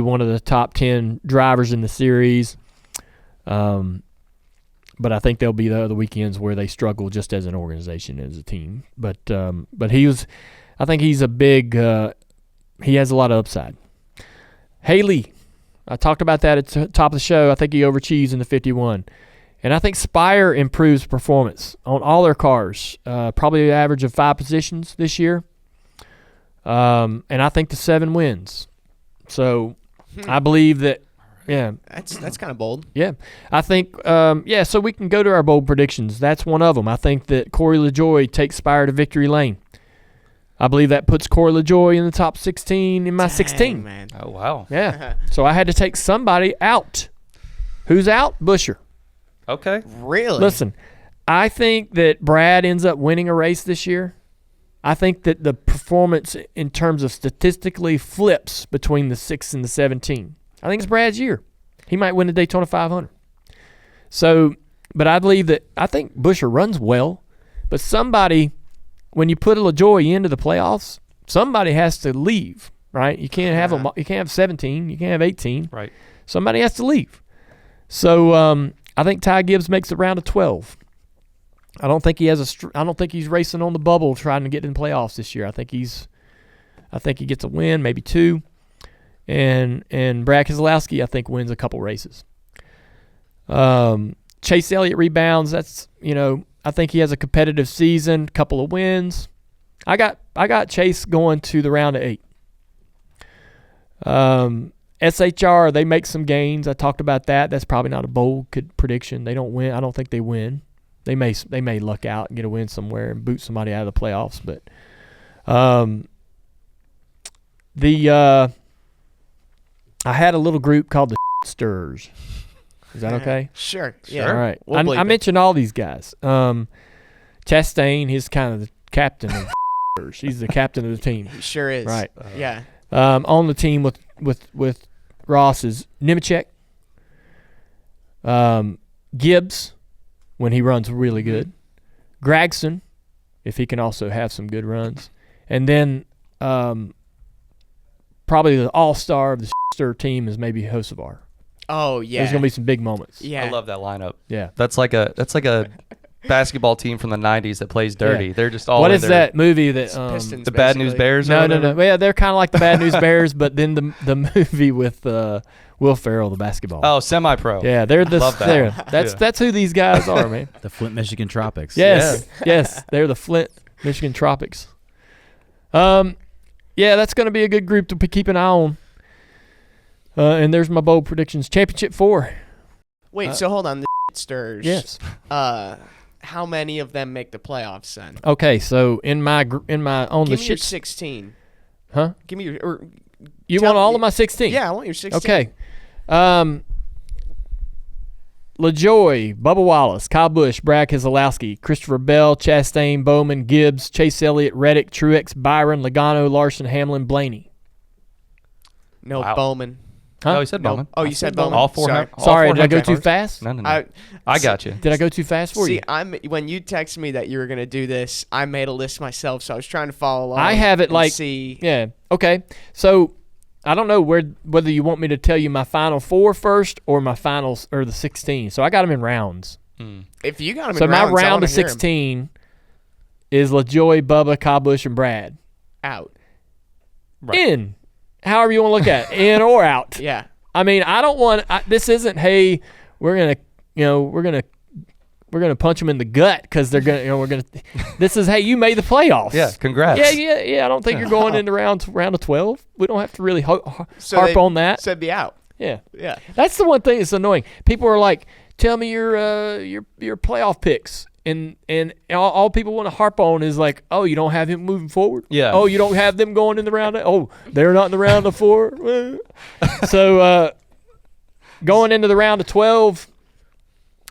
one of the top 10 drivers in the series. But I think there'll be the other weekends where they struggle just as an organization, as a team. But I think he's a big. He has a lot of upside. Haley, I talked about that at the top of the show. I think he overachieved in the 51. And I think Spire improves performance on all their cars, probably an average of 5 positions this year. And I think the 7 wins. So I believe that, yeah. That's kind of bold. Yeah. I think, so we can go to our bold predictions. That's one of them. I think that Corey LaJoie takes Spire to victory lane. I believe that puts Corey LaJoie in the top 16 in my 16. Man. Oh, wow. Yeah. So I had to take somebody out. Who's out? Busher. Okay. Really? Listen, I think that Brad ends up winning a race this year. I think that the performance in terms of statistically flips between the 6 and the 17. I think it's Brad's year. He might win the Daytona 500. So, but I believe that I think Busher runs well, but somebody, when you put a LaJoie into the playoffs, somebody has to leave, right? You can't have you can't have 17, you can't have 18. Right. Somebody has to leave. So I think Ty Gibbs makes it round of 12. I don't think he's racing on the bubble trying to get in the playoffs this year. I think he gets a win, maybe 2. and Brad Keselowski, I think, wins a couple races. Chase Elliott rebounds. That's, I think he has a competitive season, couple of wins. I got Chase going to the round of 8. SHR, they make some gains. I talked about that. That's probably not a bold prediction. They don't win. I don't think they win. They may luck out and get a win somewhere and boot somebody out of the playoffs. But I had a little group called the Stirs. Is that okay? Sure. Yeah. All right. We'll I mentioned all these guys. Chastain, he's kind of the captain of Stirs. He's the captain of the team. He sure is. Right. Yeah. On the team with Ross is Nemechek, Gibbs when he runs really good, Gragson if he can also have some good runs, and then probably the all-star of the Stir team is maybe Hocevar. Oh yeah. There's gonna be some big moments. Yeah. I love that lineup. Yeah. That's like a basketball team from the 90s that plays dirty. Yeah. They're just all What in is there. that movie that Pistons, The Bad News basically. Bears? No. Or Yeah, they're kind of like the Bad News Bears, but then the movie with Will Ferrell, the basketball. Oh, semi-pro. Yeah, they're the Love that. that's who these guys are, man. The Flint, Michigan Tropics. Yes, yes, they're the Flint, Michigan Tropics. Yeah, that's going to be a good group to keep an eye on. And there's my bold predictions. Championship 4. Wait, so hold on. The Stirs. Yes. How many of them make the playoffs then? Okay, so in my on Give the me your shit. 16. Huh? Give me your. You tell want all me- of my 16? Yeah, I want your 16. Okay. LaJoy, Bubba Wallace, Kyle Busch, Brad Keselowski, Christopher Bell, Chastain, Bowman, Gibbs, Chase Elliott, Reddick, Truex, Byron, Logano, Larson, Hamlin, Blaney. No, Wow. Bowman. Huh? No, he said No. Bowman. Oh, you said Bowman. All four. Sorry. all Sorry, four did I go Hemsworths. too fast? No. I- I got you. Did I go too fast for See, you? when you texted me that you were gonna do this, I made a list myself, so I was trying to follow along. I have it and like see. Yeah. Okay. So I don't know whether you want me to tell you my final 4 first or my finals or the 16. So I got them in rounds. If you got them So in my rounds, I round wanna of hear 'em. 16 is LaJoy, Bubba, Kyle Busch, and Brad. Out. Right. In, however you want to look at it, in or out. Yeah. I mean, I don't want. This isn't. Hey, we're gonna punch them in the gut because they're gonna. This is, hey, you made the playoffs. Yeah, congrats. Yeah. I don't think you're going into round of 12. We don't have to really harp they on that. Said be out. Yeah. Yeah. That's the one thing that's annoying. People are like, "Tell me your playoff picks," and all people want to harp on is like, "Oh, you don't have him moving forward. Yeah. Oh, you don't have them going in the round. Oh, they're not in the round of 4. So going into the round of 12,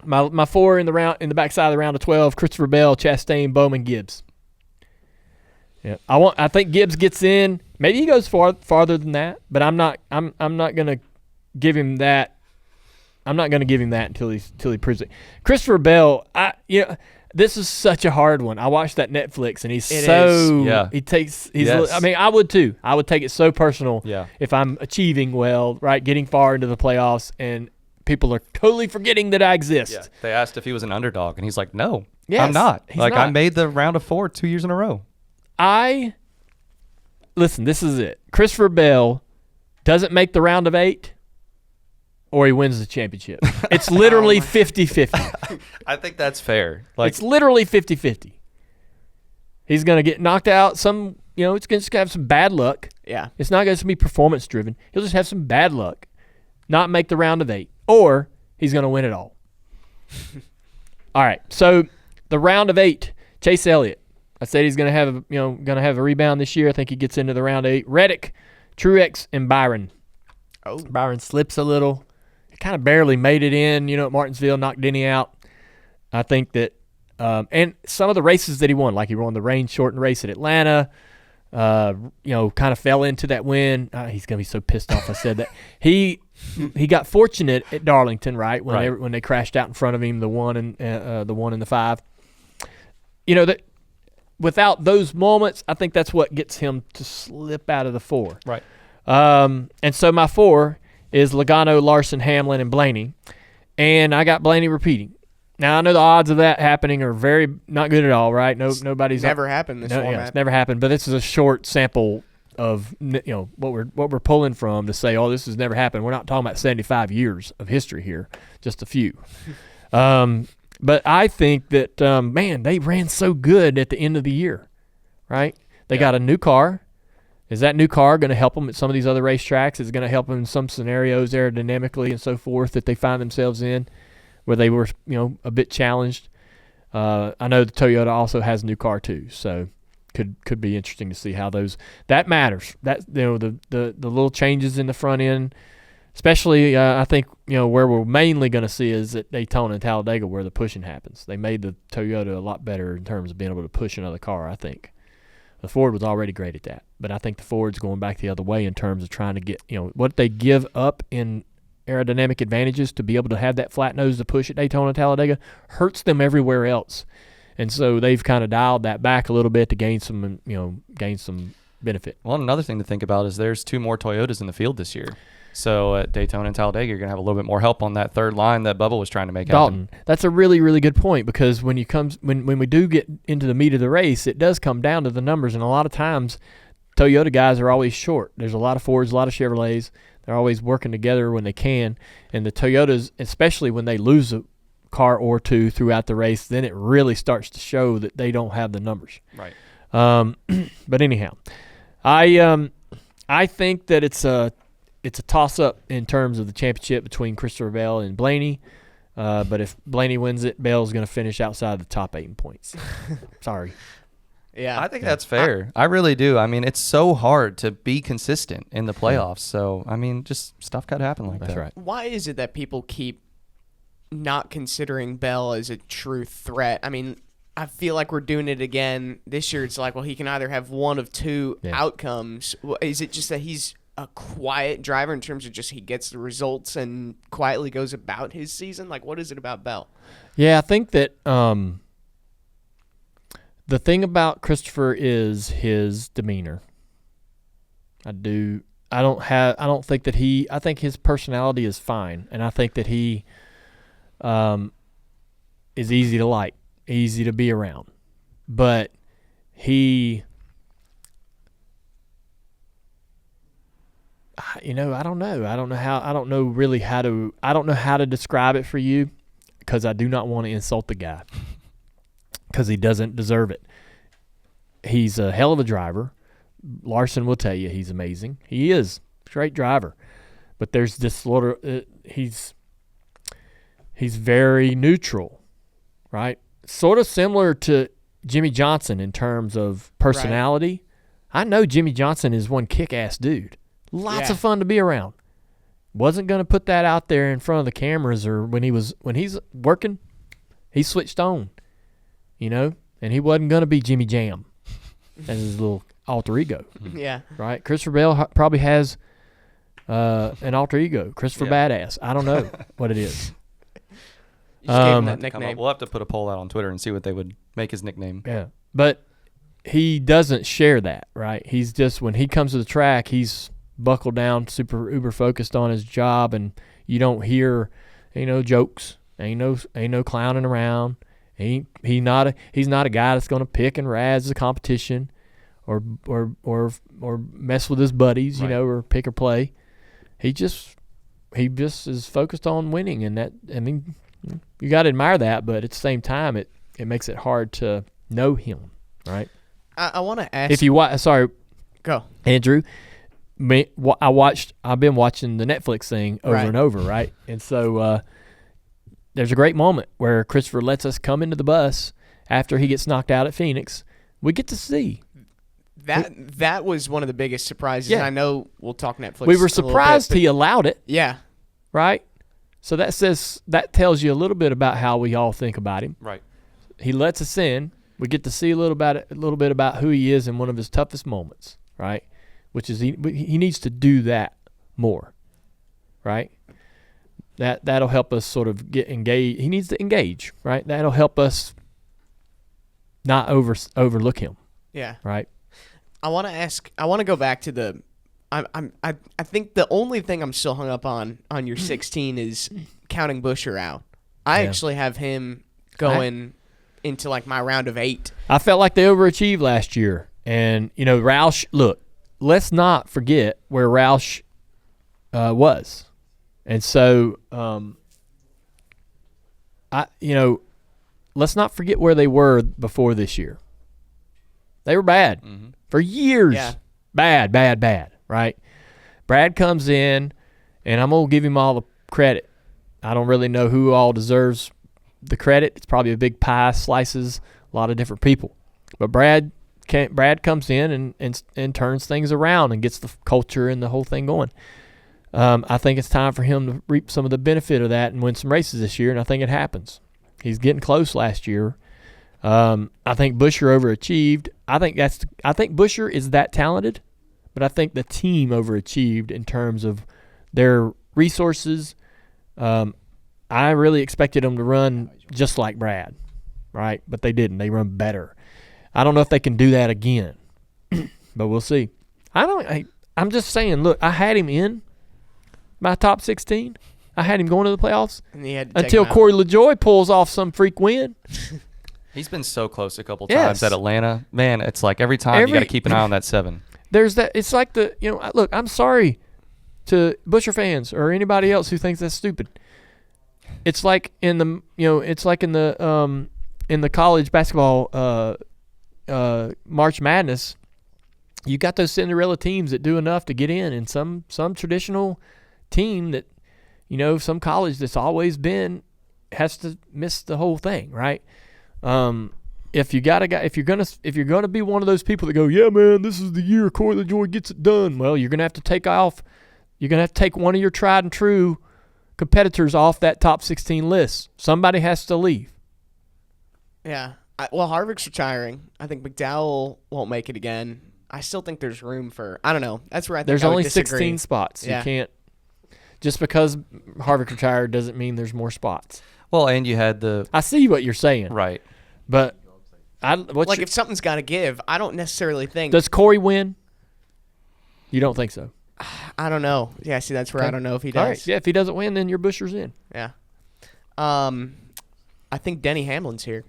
my 4 in the backside of the round of 12: Christopher Bell, Chastain, Bowman, Gibbs. Yeah, I think Gibbs gets in. Maybe he goes farther than that, but I'm not gonna give him that. I'm not going to give him that until he proves it. Christopher Bell, this is such a hard one. I watched that Netflix, and he's Yeah. he takes. Yes. I mean, I would too. I would take it so personal. Yeah. If I'm achieving well, right, getting far into the playoffs, and people are totally forgetting that I exist. Yeah. They asked if he was an underdog, and he's like, "No, Yes, I'm not. he's I not. made the round of 4 2 years in a row." Listen, this is it. Christopher Bell doesn't make the round of 8, or he wins the championship. It's literally 50-50. I think that's fair. It's literally 50-50. He's going to get knocked out. It's going to have some bad luck. Yeah. It's not going to be performance driven. He'll just have some bad luck, not make the round of 8, or he's going to win it all. All right. So the round of 8, Chase Elliott. I said he's going to have a rebound this year. I think he gets into the round of 8. Reddick, Truex, and Byron. Oh. Byron slips a little. He kind of barely made it in, at Martinsville, knocked Denny out. I think that, and some of the races that he won, like he won the rain-shortened race at Atlanta, kind of fell into that win. He's going to be so pissed off I said that. He got fortunate at Darlington, right, when they crashed out in front of him, the 1 and the 5. That without those moments, I think that's what gets him to slip out of the 4. Right. And so my 4 is Logano, Larson, Hamlin, and Blaney. And I got Blaney repeating. Now, I know the odds of that happening are very not good at all, right? Nobody's Never happened this format. Yeah, it's never happened, but this is a short sample what we're pulling from to say, oh, this has never happened. We're not talking about 75 years of history here, just a few. But I think that man, they ran so good at the end of the year, right? They got a new car. Is that new car going to help them at some of these other racetracks? Is it going to help them in some scenarios aerodynamically and so forth that they find themselves in where they were, a bit challenged? I know the Toyota also has a new car too, so could be interesting to see how that matters. That the little changes in the front end, especially I think where we're mainly going to see is at Daytona and Talladega where the pushing happens. They made the Toyota a lot better in terms of being able to push another car, I think. The Ford was already great at that, but I think the Ford's going back the other way in terms of trying to get, what they give up in aerodynamic advantages to be able to have that flat nose to push at Daytona and Talladega hurts them everywhere else. And so they've kind of dialed that back a little bit to gain some benefit. Well, another thing to think about is there's 2 more Toyotas in the field this year. So at Daytona and Talladega, you're going to have a little bit more help on that third line that Bubba was trying to make Dalton, happen. that's a really, really good point because when we do get into the meat of the race, it does come down to the numbers. And a lot of times, Toyota guys are always short. There's a lot of Fords, a lot of Chevrolets. They're always working together when they can. And the Toyotas, especially when they lose a car or two throughout the race, then it really starts to show that they don't have the numbers. Right. But anyhow, I think that it's a toss-up in terms of the championship between Christopher Bell and Blaney. But if Blaney wins it, Bell's going to finish outside the top 8 in points. Sorry. Yeah. I think that's fair. I really do. I mean, it's so hard to be consistent in the playoffs. So, I mean, just stuff could happen like that. That's right. Why is it that people keep not considering Bell as a true threat? I mean, I feel like we're doing it again this year. It's like, well, he can either have one of two outcomes. Is it just that he's a quiet driver in terms of just he gets the results and quietly goes about his season? Like, what is it about Bell? Yeah, I think that the thing about Christopher is his demeanor. I don't think that I think his personality is fine, and I think that he is easy to like, easy to be around. But I don't know. I don't know how to describe it for you because I do not want to insult the guy because he doesn't deserve it. He's a hell of a driver. Larson will tell you he's amazing. He is a great driver. But there's this little he's very neutral, right? Sort of similar to Jimmy Johnson in terms of personality. Right. I know Jimmy Johnson is one kick-ass dude. Lots of fun to be around. Wasn't going to put that out there in front of the cameras or when he's working, he switched on, and he wasn't going to be Jimmy Jam as his little alter ego. Yeah. Right? Christopher Bell probably has an alter ego, Christopher Badass. I don't know what it is. You just gave him that nickname. We'll have to put a poll out on Twitter and see what they would make his nickname. Yeah. But he doesn't share that, right? He's just, when he comes to the track, he's buckled down, super uber focused on his job, and you don't hear, jokes, ain't no clowning around. He's not a guy that's going to pick and razz the competition, or mess with his buddies, or pick or play. He just is focused on winning, and that, I mean, you got to admire that, but at the same time, it makes it hard to know him, right? I want to ask. If you go, Andrew. I've been watching the Netflix thing over and over, right? And so there's a great moment where Christopher lets us come into the bus after he gets knocked out at Phoenix. We get to see. That was one of the biggest surprises. Yeah. And I know we'll talk Netflix. We were surprised he allowed it. Yeah. Right? So that tells you a little bit about how we all think about him. Right. He lets us in. We get to see a little bit about who he is in one of his toughest moments, right? Which is he needs to do that more, right? That'll help us sort of get engaged. He needs to engage, right? That'll help us not overlook him. Yeah. Right. I want to go back to the. I think the only thing I'm still hung up on your 16 is counting Buescher out. I actually have him going into like my round of 8. I felt like they overachieved last year, and Roush. Look, let's not forget where Roush was. And so, let's not forget where they were before this year. They were bad for years. Yeah. Bad, right? Brad comes in, and I'm going to give him all the credit. I don't really know who all deserves the credit. It's probably a big pie, slices a lot of different people. But Brad comes in and turns things around and gets the culture and the whole thing going. I think it's time for him to reap some of the benefit of that and win some races this year, and I think it happens. He's getting close last year. I think Buescher overachieved. I think Buescher is that talented, but I think the team overachieved in terms of their resources. I really expected them to run just like Brad, right? But they didn't. They run better. I don't know if they can do that again, but we'll see. I'm just saying, look, I had him in my top 16. I had him going to the playoffs And he had to take until him out. Corey LaJoie pulls off some freak win. He's been so close a couple Yes. times at Atlanta. Man, it's like every time you got to keep an eye on that 7. There's that. It's like look, I'm sorry to Buescher fans or anybody else who thinks that's stupid. It's like in the college basketball March Madness, you got those Cinderella teams that do enough to get in, and some traditional team that, some college that's always been has to miss the whole thing, right? If you're gonna be one of those people that go, yeah, man, this is the year Corey LaJoie gets it done. Well, you're gonna have to take off. You're gonna have to take one of your tried and true competitors off that top 16 list. Somebody has to leave. Yeah. Harvick's retiring. I think McDowell won't make it again. I still think there's room for. I don't know. That's where I think There's I would only disagree. 16 spots. Yeah. You can't. Just because Harvick retired doesn't mean there's more spots. Well, and you had the I see what you're saying, right. but If something's got to give, I don't necessarily think. does Corey win? You don't think so? I don't know. Yeah, see, that's where Okay. I don't know if he does. All right. Yeah, if he doesn't win, then your Buescher's in. Yeah. I think Denny Hamlin's here.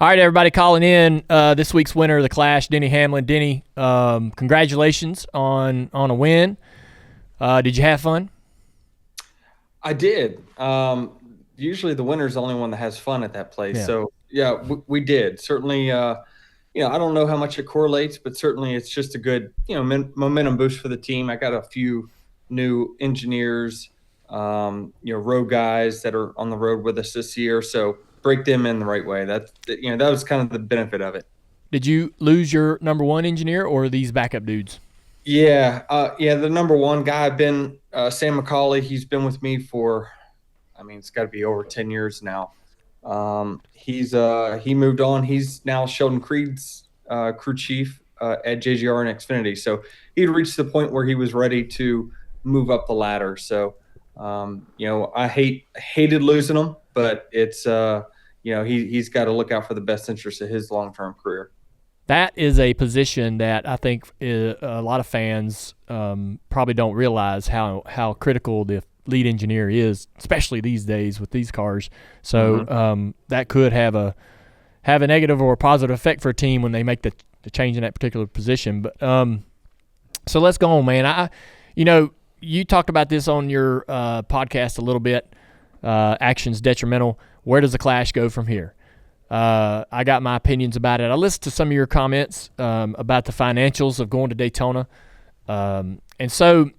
All right, everybody calling in this week's winner of the Clash, Denny Hamlin. Denny, congratulations on a win. Did you have fun? I did. Usually the winner's the only one that has fun at that place. Yeah. So, yeah, we did. Certainly, I don't know how much it correlates, but certainly it's just a good, momentum boost for the team. I got a few new engineers, road guys that are on the road with us this year. So break them in the right way. That was kind of the benefit of it. Did you lose your number one engineer or these backup dudes? Yeah. The number one guy, Sam McCauley, he's been with me for, it's got to be over 10 years now. He moved on. He's now Sheldon Creed's crew chief at JGR and Xfinity. So he'd reached the point where he was ready to move up the ladder. So, I hated losing him, but it's, he's got to look out for the best interest of his long-term career. That is a position that I think a lot of fans probably don't realize how critical the lead engineer is, especially these days with these cars. So that could have a negative or a positive effect for a team when they make the change in that particular position. But so let's go on, man. You talked about this on your podcast a little bit. Actions detrimental. Where does the Clash go from here? I got my opinions about it. I listened to some of your comments about the financials of going to Daytona. And so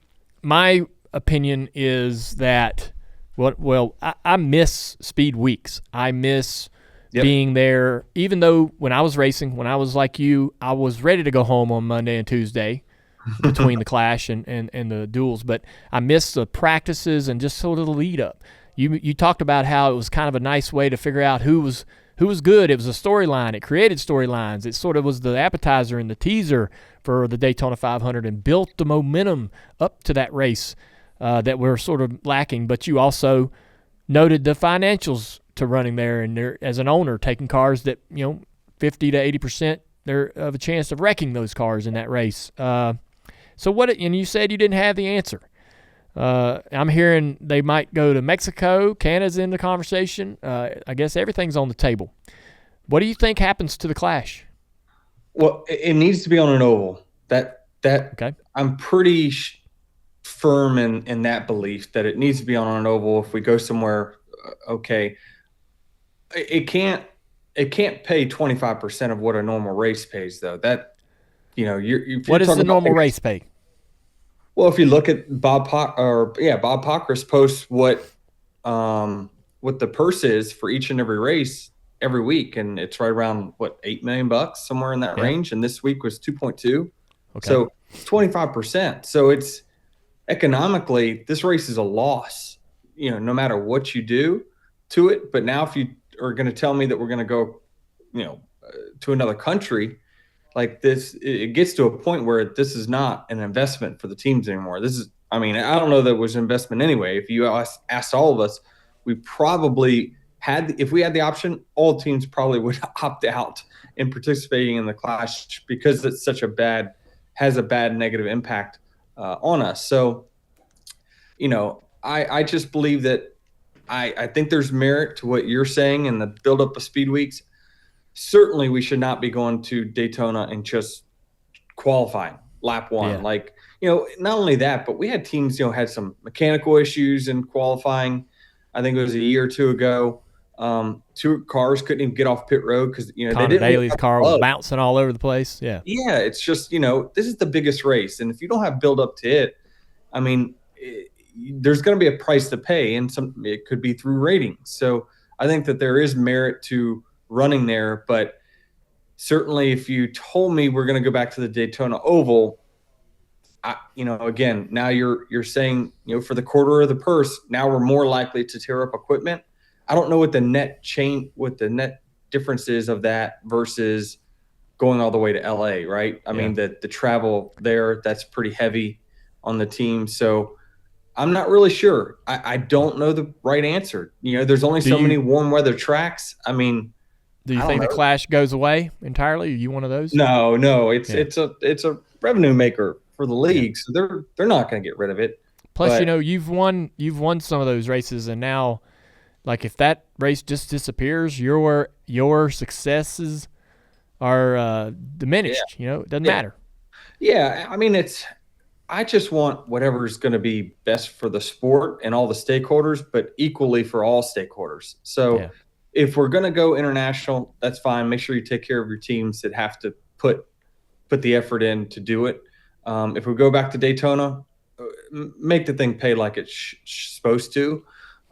my opinion is that, I miss Speedweeks. I miss being there, even though when I was racing, when I was like you, I was ready to go home on Monday and Tuesday between the Clash and the duels. But I miss the practices and just sort of the lead up. You talked about how it was kind of a nice way to figure out who was good. It was a storyline. It created storylines. It sort of was the appetizer and the teaser for the Daytona 500 and built the momentum up to that race that we're sort of lacking. But you also noted the financials to running there, and there, as an owner, taking cars that 50 to 80% they're of a chance of wrecking those cars in that race. So what? And you said you didn't have the answer. I'm hearing they might go to Mexico. Canada's in the conversation. I guess everything's on the table. What do you think happens to the Clash? Well, it needs to be on an oval. That That Okay. I'm pretty firm in that belief that it needs to be on an oval. If we go somewhere, okay, it can't pay 25% of what a normal race pays though. That if you're What is talking the about normal race pay? well, if you look at Bob Pockris posts what the purse is for each and every race every week, and it's right around what $8 million somewhere in that Yeah. range, and this week was 2.2. Okay. So it's 25%. So it's economically this race is a loss, no matter what you do to it. But now if you are going to tell me that we're going to go, to another country like this, it gets to a point where this is not an investment for the teams anymore. This is, I don't know that it was an investment anyway. If you asked all of us, we probably if we had the option, all teams probably would opt out in participating in the Clash because it's has a bad negative impact on us. So, I just believe that I think there's merit to what you're saying in the buildup of Speed Weeks. Certainly we should not be going to Daytona and just qualifying lap one. Yeah. Like, not only that, but we had teams, had some mechanical issues in qualifying. I think it was a year or two ago. Two cars couldn't even get off pit road because, they Connor didn't. Daly's car was bouncing all over the place. Yeah. Yeah. It's just, this is the biggest race. And if you don't have build up to it, there's going to be a price to pay, and it could be through ratings. So I think that there is merit to running there, but certainly if you told me we're going to go back to the Daytona Oval, again, now you're saying, for the quarter of the purse, now we're more likely to tear up equipment. I don't know what the net difference is of that versus going all the way to LA, right? I mean, the travel there, that's pretty heavy on the team. So I'm not really sure. I don't know the right answer. There's only many warm weather tracks. Do you think the Clash goes away entirely? Are you one of those? No. It's a revenue maker for the league, so they're not going to get rid of it. Plus, you've won some of those races, and now, like, if that race just disappears, your successes are diminished. Yeah. It doesn't matter. Yeah, I just want whatever is going to be best for the sport and all the stakeholders, but equally for all stakeholders. So if we're going to go international, that's fine. Make sure you take care of your teams that have to put the effort in to do it. If we go back to Daytona, make the thing pay like it's supposed to.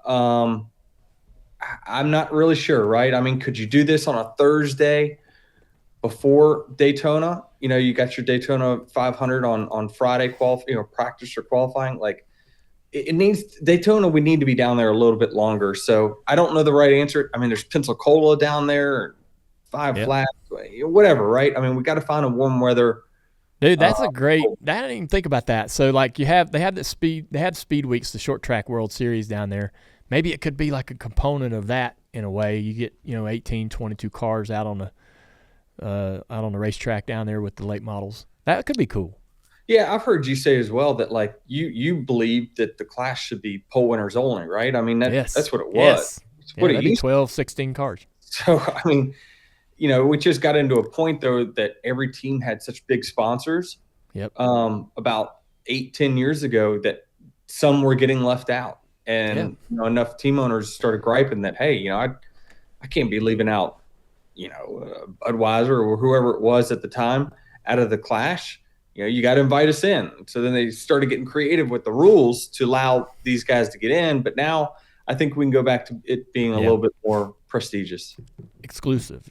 I'm not really sure, right? Could you do this on a Thursday before Daytona? You got your Daytona 500 on Friday practice or qualifying. Like, it needs Daytona. We need to be down there a little bit longer. So I don't know the right answer. There's Pensacola down there, 5 flats, whatever, right? We got to find a warm weather. Dude, that's a great. I didn't even think about that. So, like, they had Speedweeks, the short track World Series down there. Maybe it could be like a component of that in a way. You get 18, 22 cars out on the racetrack down there with the late models. That could be cool. Yeah, I've heard you say as well that, like, you believe that the Clash should be pole winners only, right? That's what it was. Yes. It's what it be used 12, 16 cars. So, we just got into a point, though, that every team had such big sponsors. Yep. About 8-10 years ago that some were getting left out. And enough team owners started griping that, hey, I can't be leaving out, Budweiser or whoever it was at the time out of the Clash. You got to invite us in. So then they started getting creative with the rules to allow these guys to get in. But now I think we can go back to it being a little bit more prestigious. Exclusive.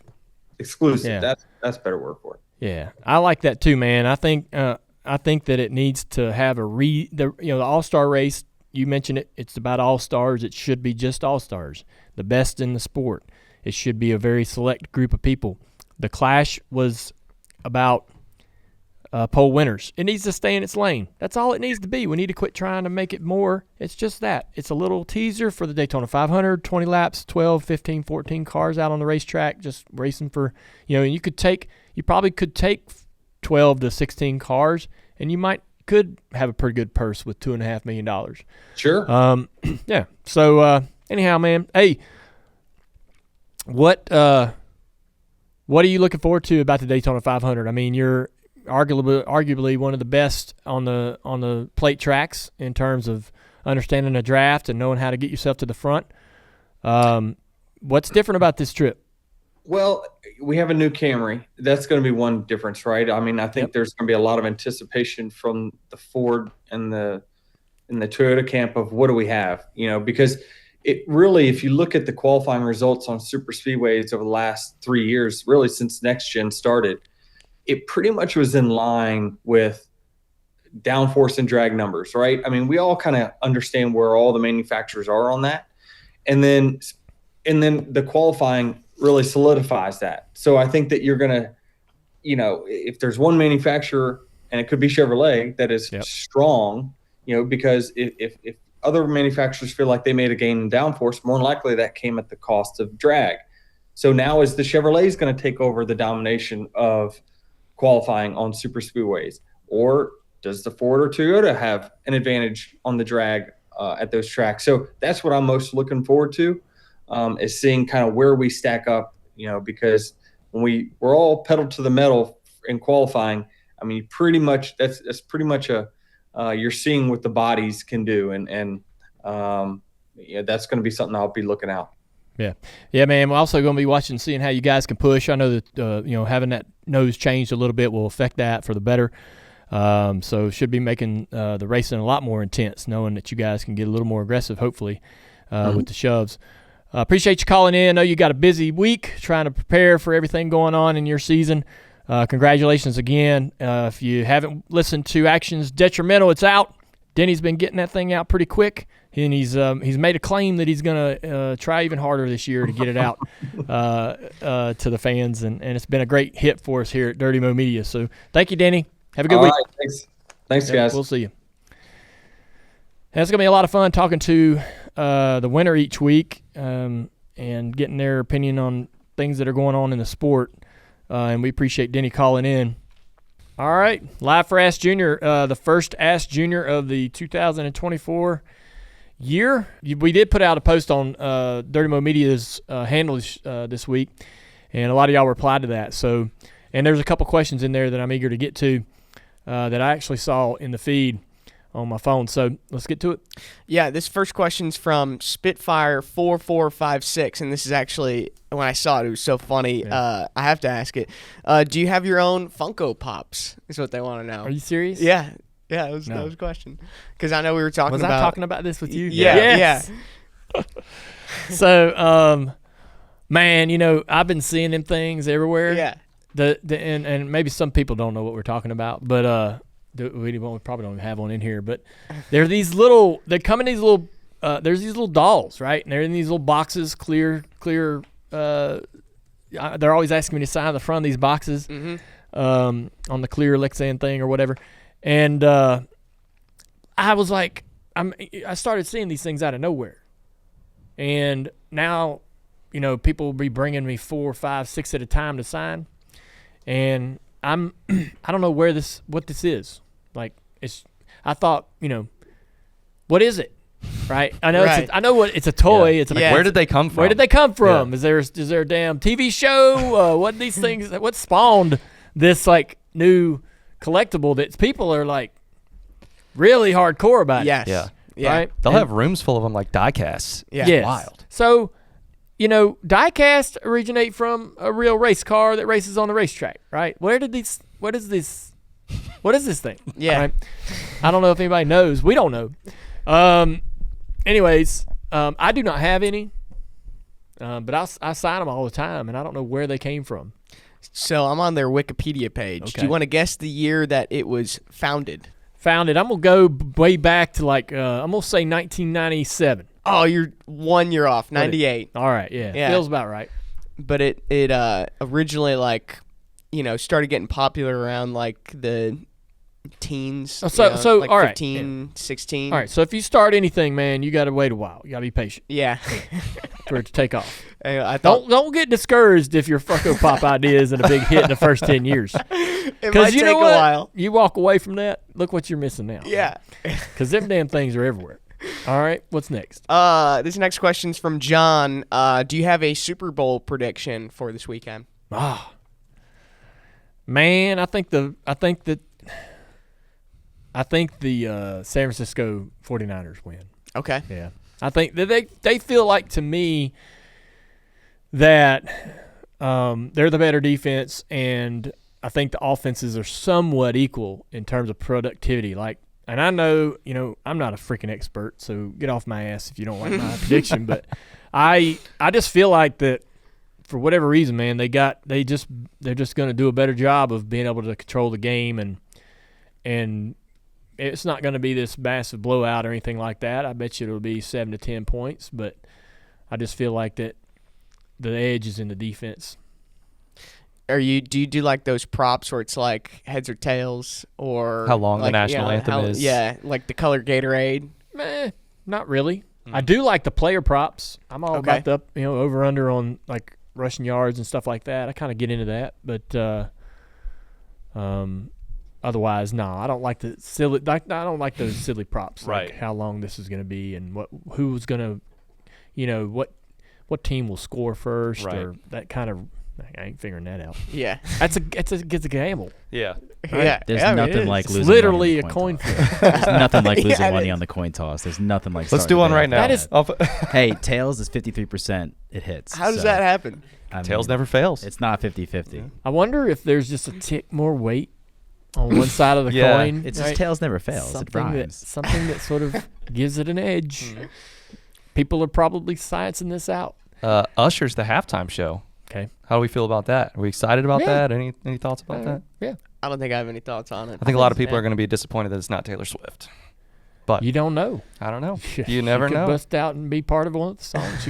Yeah. That's a better word for it. Yeah, I like that too, man. I think that it needs to have the All-Star race. You mentioned it. It's about All-Stars. It should be just All-Stars, the best in the sport. It should be a very select group of people. The Clash was about pole winners. It needs to stay in its lane. That's all it needs to be. We need to quit trying to make it more. It's just that. It's a little teaser for the Daytona 500, 20 laps, 12, 15, 14 cars out on the racetrack, just racing for, and you probably could take 12 to 16 cars, and you could have a pretty good purse with $2.5 million. Sure. Yeah. So anyhow, man, hey, what are you looking forward to about the Daytona 500? arguably one of the best on the plate tracks in terms of understanding a draft and knowing how to get yourself to the front. What's different about this trip? Well, we have a new Camry. That's going to be one difference, right? I mean, I think there's going to be a lot of anticipation from the Ford and the Toyota camp of what do we have, because it really, if you look at the qualifying results on super speedways over the last 3 years, really since Next Gen started, it pretty much was in line with downforce and drag numbers, right? I mean, we all kind of understand where all the manufacturers are on that. And then the qualifying really solidifies that. So I think that you're going to, if there's one manufacturer, and it could be Chevrolet, that is strong, because if other manufacturers feel like they made a gain in downforce, more than likely that came at the cost of drag. So now is the Chevrolet going to take over the domination of qualifying on super speedways, or does the Ford or Toyota have an advantage on the drag at those tracks? So that's what I'm most looking forward to, is seeing kind of where we stack up, because when we're all pedal to the metal in qualifying, I mean, pretty much that's pretty much you're seeing what the bodies can do, and that's going to be something I'll be looking out. Yeah, man. We're also going to be seeing how you guys can push. I know that having that nose changed a little bit will affect that for the better. So should be making the racing a lot more intense, knowing that you guys can get a little more aggressive, hopefully, with the shoves. Appreciate you calling in. I know you got a busy week trying to prepare for everything going on in your season. Congratulations again. If you haven't listened to Actions Detrimental, it's out. Denny's been getting that thing out pretty quick, and he's made a claim that he's going to try even harder this year to get it out to the fans, and it's been a great hit for us here at Dirty Mo Media. So thank you, Denny. Have a good week. Right, thanks, guys. We'll see you. And it's going to be a lot of fun talking to the winner each week and getting their opinion on things that are going on in the sport. And we appreciate Denny calling in. All right, live for Ask Junior, the first Ask Junior of the 2024 year. We did put out a post on Dirty Mo Media's handles this week, and a lot of y'all replied to that. So, and there's a couple questions in there that I'm eager to get to that I actually saw in the feed on my phone. So let's get to it. Yeah, this first question's from Spitfire4456, and this is actually, when I saw it, it was so funny. Yeah. I have to ask it. Do you have your own Funko Pops? Is what they want to know. Are you serious? Yeah. Yeah, that was a question. Because I know we were talking about... Was I talking about this with you? Yeah. Yes. Yeah. So, man, I've been seeing them things everywhere. Yeah. And maybe some people don't know what we're talking about, but we probably don't have one in here. But they come in these little, there's these little dolls, right? And they're in these little boxes, clear. They're always asking me to sign the front of these boxes on the clear Lexan thing or whatever. And I was like, I started seeing these things out of nowhere. And now, people will be bringing me 4, 5, 6 at a time to sign. And I don't know what this is. Like, I thought, what is it? Right? I know right. It's a toy. Yeah. It's like, where did they come from? Where did they come from? Yeah. Is there a damn TV show? What these things? What spawned this like new collectible that people are like really hardcore about? Yes. Yeah. Right. They'll have rooms full of them like die casts. Yeah. Yes. Wild. So, die-cast originate from a real race car that races on the racetrack, right? What is this thing? Yeah. Right? I don't know if anybody knows. We don't know. Anyways, I do not have any, but I sign them all the time, and I don't know where they came from. So I'm on their Wikipedia page. Okay. Do you want to guess the year that it was founded? I'm going to go way back to I'm going to say 1997. Oh, you're 1 year off, 98. All right, yeah. Feels about right. But it originally started getting popular around the teens. So like all right, 15, 16. All right, so if you start anything, man, you got to wait a while. You got to be patient. Yeah. For it to take off. I thought, don't get discouraged if your Funko Pop idea isn't a big hit in the first 10 years. It might take a while. You walk away from that, look what you're missing now. Yeah. Because them damn things are everywhere. All right, what's next? This next question's from John. Do you have a Super Bowl prediction for this weekend? Man, I think the San Francisco 49ers win. Okay. Yeah. I think that they feel like, to me, that they're the better defense, and I think the offenses are somewhat equal in terms of productivity. And I know, I'm not a freaking expert, so get off my ass if you don't like my prediction, but I just feel like that for whatever reason, man, they're just going to do a better job of being able to control the game, and it's not going to be this massive blowout or anything like that. I bet you it'll be 7 to 10 points, but I just feel like that the edge is in the defense. Do you do like those props where it's like heads or tails, or how long the like, national anthem is? Yeah, like the color Gatorade. Not really. I do like the player props. I'm all Okay. about the over under on like rushing yards and stuff like that. I kind of get into that, but otherwise, no. I don't like the silly. I don't like those silly props. Right. Like how long this is going to be and who's going to, what team will score first, Right. or that kind of. I ain't figuring that out. Yeah. It's a gamble. Yeah. Yeah. There's I mean, nothing it like is. It's losing literally money a on the coin toss. flip. There's nothing like losing Yeah, money it on the coin toss. There's nothing like Let's starting do one the day right off now. like that. Hey, tails is 53%. It hits. How does so, that happen? I Tails mean, never fails. It's not 50-50. I wonder if there's just a tick more weight on one side of the Yeah. coin. It's just right? tails never fails. It rhymes. Something that sort of gives it an edge. People are probably sciencing this out. Usher's the halftime show. Okay. How do we feel about that? Are we excited about Yeah. that? Any thoughts about that? Yeah. I don't think I have any thoughts on it. I think a lot of people are going to be disappointed that it's not Taylor Swift. But You don't know. I don't know. She You never could know. bust out and be part of one of the songs.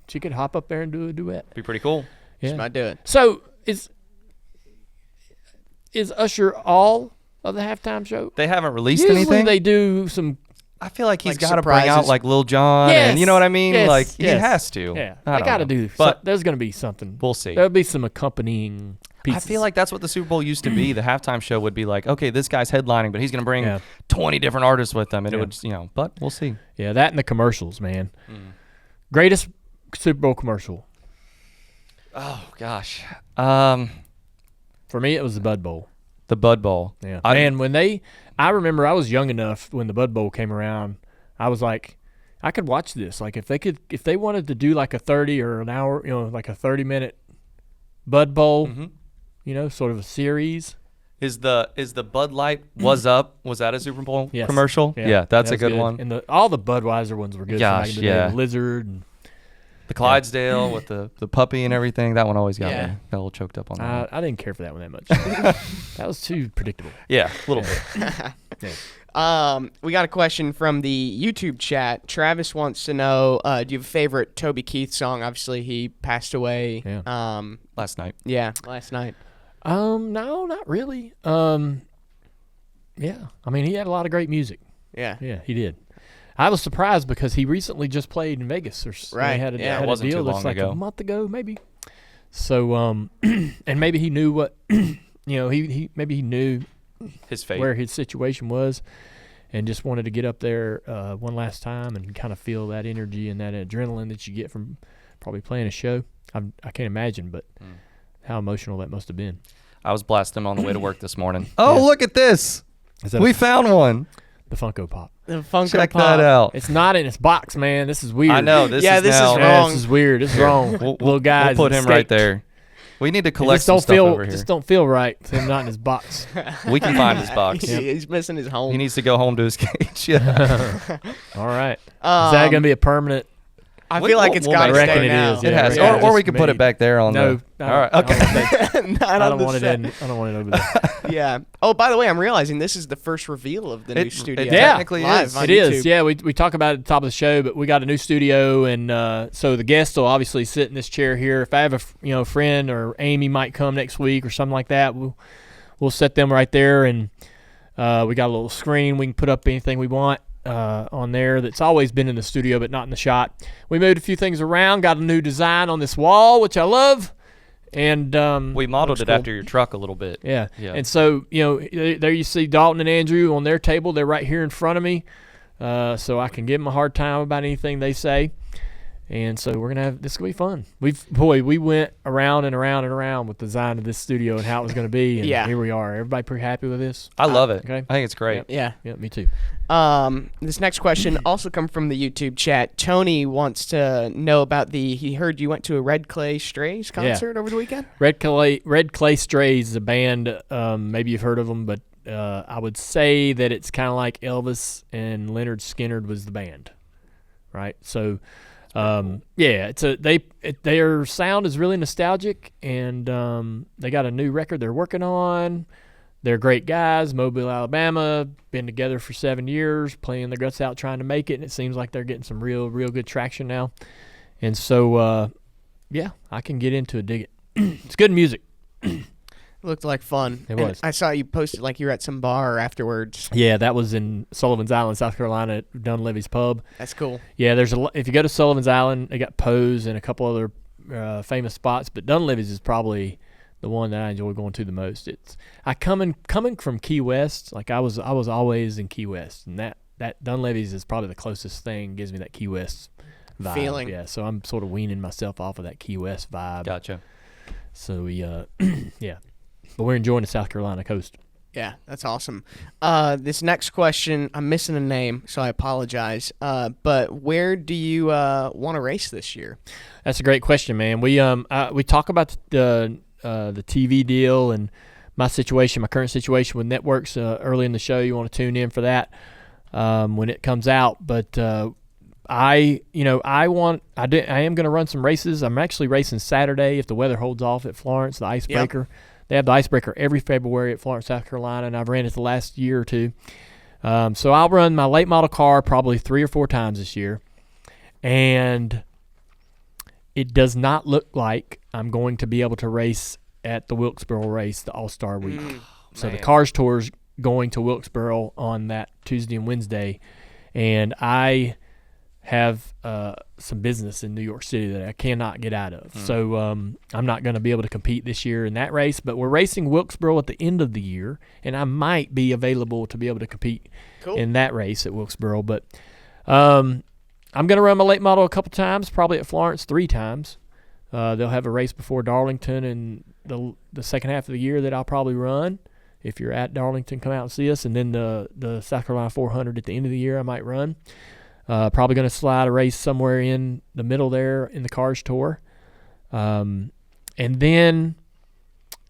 She could hop up there and do a duet. Be pretty cool. She Yeah. might do it. So is Usher all of the halftime show? They haven't released Usually anything. they do some. I feel like he's Like got to bring out surprises. like Lil Jon, and you know what I mean. Yes, Like he yes. has to. Yeah, I they don't got to know. do. But There's going to be something. we'll see. There'll be some accompanying pieces. I feel like that's what the Super Bowl used to be. The halftime show would be like, okay, this guy's headlining, but he's going to bring Yeah. 20 different artists with him, and it Yeah. would, but we'll see. Yeah, that and the commercials, man. Greatest Super Bowl commercial Oh gosh, for me. It was the Bud Bowl. the Bud Bowl. Yeah, I- I remember I was young enough when the Bud Bowl came around. I was like, I could watch this. Like if they wanted to do like a 30 or an hour, like a 30-minute Bud Bowl, sort of a series. Is the Bud Light was up? Was that a Super Bowl Yes. commercial? Yeah, that's that a was good one. And all the Budweiser ones were good. Gosh, from back in the day. yeah. The Lizard. And The Clydesdale with the puppy and everything. That one always got Yeah. me. Got a little choked up on that. I didn't care for that one that much. That was too predictable. Yeah, a little bit. We got a question from the YouTube chat. Travis wants to know, do you have a favorite Toby Keith song? Obviously, he passed away. Yeah. Last night. Last night. No, not really. Yeah, I mean, he had a lot of great music. Yeah. Yeah, he did. I was surprised because he recently just played in Vegas. Right. He had a, Yeah, had it wasn't a deal too that's long like ago. a month ago, maybe. So, and maybe he knew what, maybe he knew His fate. where his situation was, and just wanted to get up there one last time and kind of feel that energy and that adrenaline that you get from probably playing a show. I can't imagine, but how emotional that must have been. I was blasting him on the way to work this morning. Oh, Yeah. look at this. Is that We found one. the Funko Pop? The Funko Check Pop. that out. It's not in its box, man. This is weird. I know. This Yeah, is this is now, wrong. This is weird. This is wrong. We'll guys, put him right escaped. there. We need to It collect just some don't stuff feel over here. just don't feel right. With him not in his box. We can find his box. He's missing his home. He needs to go home to his cage. Yeah. All right. Is that going to be a permanent? I feel like it's we'll got to make I reckon stay it now. is, It yeah. has. Yeah, Or we just can put it made- back there on No. the. All right. Okay. Not I on don't the want it set. in. I don't want it over there. Yeah. Oh, by the way, I'm realizing this is the first reveal of the new It studio. technically Live is. on It YouTube. is. Yeah, we talk about it at the top of the show, but we got a new studio, and so the guests will obviously sit in this chair here. If I have a friend or Amy might come next week or something like that, we'll set them right there, and we got a little screen. We can put up anything we want on there that's always been in the studio but not in the shot. We moved a few things around, got a new design on this wall, which I love, and We modeled looks it cool. after your truck a little bit. Yeah. Yeah. And so, there you see Dalton and Andrew on their table. They're right here in front of me, so I can give them a hard time about anything they say. And so we're gonna have this. Gonna be fun. We went around and around and around with the design of this studio and how it was gonna be. And here we are. Everybody pretty happy with this? I love it. Okay. I think it's great. Yeah. Yeah, me too. This next question also come from the YouTube chat. Tony wants to know about he heard you went to a Red Clay Strays concert over the weekend? Red Clay Strays is a band, maybe you've heard of them, but I would say that it's kind of like Elvis and Leonard Skinner was the band, right? So, their sound is really nostalgic, and they got a new record they're working on. They're great guys. Mobile, Alabama, been together for 7 years, playing their guts out, trying to make it, and it seems like they're getting some real good traction now. And so, I can get into it, dig it. It's good music. Looked like fun. It was. I saw you posted like you were at some bar afterwards. Yeah, that was in Sullivan's Island, South Carolina, at Dunleavy's Pub. That's cool. Yeah, if you go to Sullivan's Island, they got Poe's and a couple other famous spots, but Dunleavy's is probably the one that I enjoy going to the most. It's coming from Key West, like I was always in Key West, and that Dunleavy's is probably the closest thing, gives me that Key West vibe. Feeling. Yeah, so I'm sort of weaning myself off of that Key West vibe. Gotcha. So we yeah. But we're enjoying the South Carolina coast. Yeah, that's awesome. This next question, I'm missing a name, so I apologize. But where do you want to race this year? That's a great question, man. We talk about the TV deal and my current situation with networks early in the show. You want to tune in for that when it comes out. But I am going to run some races. I'm actually racing Saturday if the weather holds off at Florence, the Icebreaker. Yep. They have the Icebreaker every February at Florence, South Carolina, and I've ran it the last year or two. So I'll run my late model car probably 3 or 4 times this year. And it does not look like I'm going to be able to race at the Wilkesboro race, the All-Star Week. So the Cars Tour's going to Wilkesboro on that Tuesday and Wednesday. And I have some business in New York City that I cannot get out of. So I'm not going to be able to compete this year in that race, but we're racing Wilkesboro at the end of the year, and I might be available to be able to compete in that race at Wilkesboro. But I'm going to run my late model a couple times, probably at Florence 3 times. They'll have a race before Darlington in the second half of the year that I'll probably run. If you're at Darlington, come out and see us. And then the South Carolina 400 at the end of the year I might run. Probably going to slide a race somewhere in the middle there in the Cars Tour. And then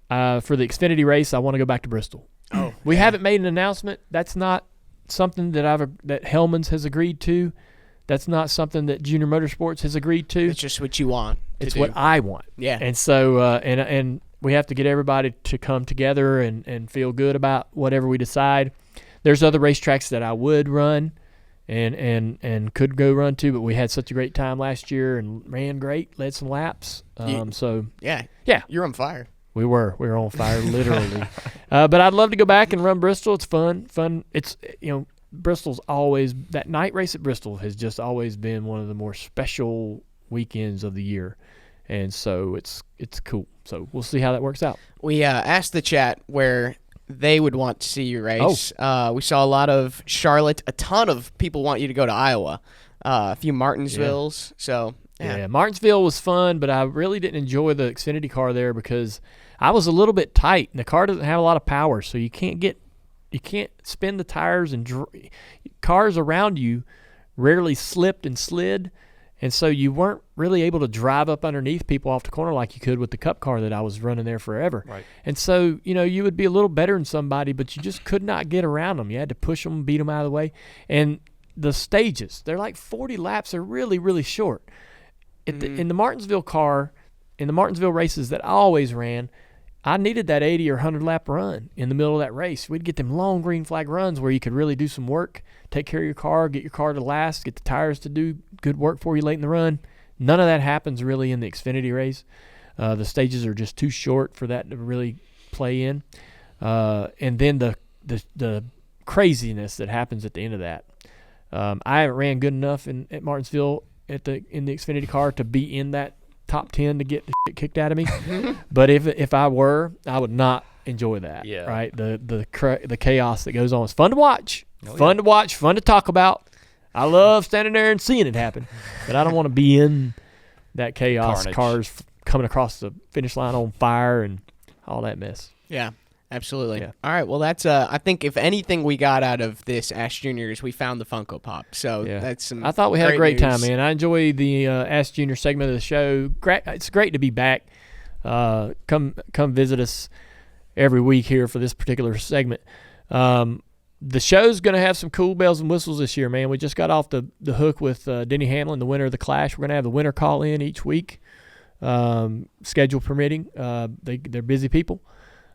for the Xfinity race, I want to go back to Bristol. We haven't made an announcement. That's not something that Hellman's has agreed to. That's not something that Junior Motorsports has agreed to. It's just what you want. It's what I want. Yeah. And so and we have to get everybody to come together and feel good about whatever we decide. There's other racetracks that I would run and could go run to, but we had such a great time last year and ran great, led some laps. Yeah, you're on fire. We were on fire, literally. But I'd love to go back and run Bristol. It's fun. It's Bristol's always, that night race at Bristol has just always been one of the more special weekends of the year, and so it's cool. So we'll see how that works out. We asked the chat where they would want to see you race. We saw a lot of Charlotte. A ton of people want you to go to Iowa. A few Martinsvilles. So yeah, Martinsville was fun, but I really didn't enjoy the Xfinity car there because I was a little bit tight, and the car doesn't have a lot of power, so you can't spin the tires, and cars around you rarely slipped and slid. And so you weren't really able to drive up underneath people off the corner like you could with the Cup car that I was running there forever. Right. And so, you would be a little better than somebody, but you just could not get around them. You had to push them, beat them out of the way. And the stages, they're like 40 laps. They're really, really short. In the Martinsville car, in the Martinsville races that I always ran, I needed that 80 or 100 lap run in the middle of that race. We'd get them long green flag runs where you could really do some work, take care of your car, get your car to last, get the tires to do good work for you late in the run. None of that happens really in the Xfinity race. The stages are just too short for that to really play in. And then the craziness that happens at the end of that. I haven't ran good enough at Martinsville in the Xfinity car to be in that top 10 to get the shit kicked out of me. But if I were, I would not enjoy that. Yeah. Right. The chaos that goes on. It's fun to watch. To watch, fun to talk about. I love standing there and seeing it happen, but I don't want to be in that chaos. Carnage. Cars coming across the finish line on fire and all that mess. Yeah, absolutely. Yeah. All right, well, that's I think if anything we got out of this Ask Juniors, we found the Funko Pop. So Yeah. that's some I thought we had a great time, news. man. I enjoy the Ask Junior segment of the show. It's great to be back. Come visit us every week here for this particular segment. The show's going to have some cool bells and whistles this year, man. We just got off the hook with Denny Hamlin, the winner of the Clash. We're going to have the winner call in each week, schedule permitting. They're busy people.